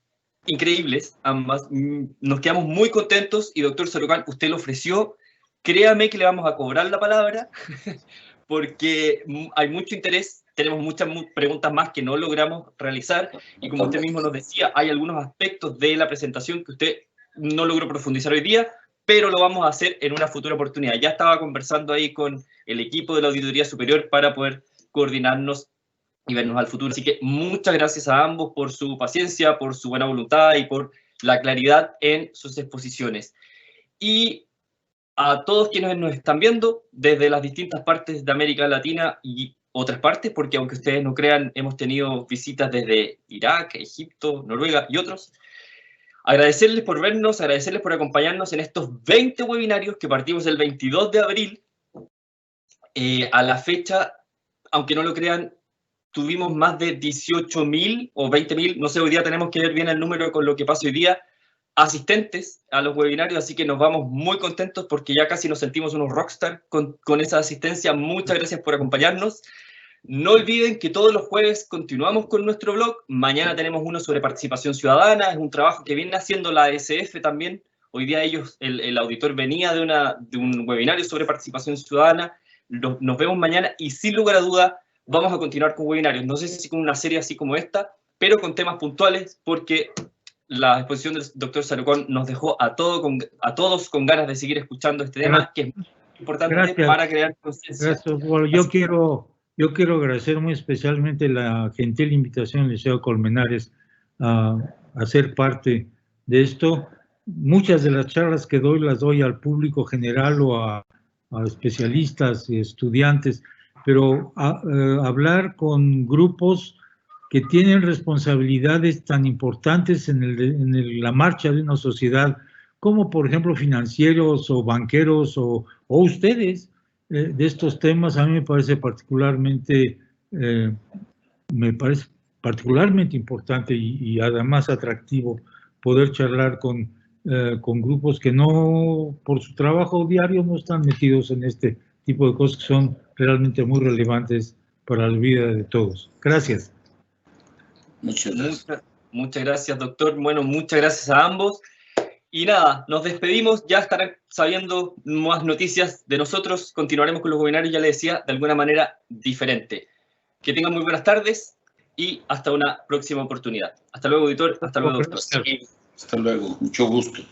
increíbles, ambas. Nos quedamos muy contentos y doctor Sarucán, usted lo ofreció, créame que le vamos a cobrar la palabra porque hay mucho interés, tenemos muchas preguntas más que no logramos realizar y como usted mismo nos decía, hay algunos aspectos de la presentación que usted no logró profundizar hoy día, pero lo vamos a hacer en una futura oportunidad. Ya estaba conversando ahí con el equipo de la Auditoría Superior para poder coordinarnos y vernos al futuro. Así que muchas gracias a ambos por su paciencia, por su buena voluntad y por la claridad en sus exposiciones. Y a todos quienes nos están viendo desde las distintas partes de América Latina y otras partes, porque aunque ustedes no crean, hemos tenido visitas desde Irak, Egipto, Noruega y otros. Agradecerles por vernos, agradecerles por acompañarnos en estos 20 webinarios que partimos el 22 de abril. A la fecha, aunque no lo crean, tuvimos más de 18.000 o 20.000, no sé, hoy día tenemos que ver bien el número con lo que pasa hoy día, asistentes a los webinarios, así que nos vamos muy contentos porque ya casi nos sentimos unos rockstar con esa asistencia. Muchas gracias por acompañarnos. No olviden que todos los jueves continuamos con nuestro blog. Mañana tenemos uno sobre participación ciudadana, es un trabajo que viene haciendo la ASF también. Hoy día el auditor venía de un webinario sobre participación ciudadana. Nos vemos mañana y sin lugar a duda vamos a continuar con webinarios. No sé si con una serie así como esta, pero con temas puntuales porque la exposición del doctor Sarucán nos dejó a todos con ganas de seguir escuchando este tema, que es muy importante para crear conciencia. Gracias. Bueno, yo quiero agradecer muy especialmente la gentil invitación del licenciado Colmenares a ser parte de esto. Muchas de las charlas que doy las doy al público general o a especialistas y estudiantes, pero hablar con grupos que tienen responsabilidades tan importantes en la marcha de una sociedad, como por ejemplo financieros o banqueros o ustedes, de estos temas, a mí me parece particularmente importante y además atractivo poder charlar con grupos que no, por su trabajo diario, no están metidos en este tipo de cosas que son realmente muy relevantes para la vida de todos. Gracias. Muchas gracias. Muchas gracias, doctor. Bueno, muchas gracias a ambos. Y nada, nos despedimos. Ya estarán sabiendo más noticias de nosotros. Continuaremos con los webinarios, ya les decía, de alguna manera diferente. Que tengan muy buenas tardes y hasta una próxima oportunidad. Hasta luego, auditor. Hasta luego, doctor. Hasta luego. Mucho gusto.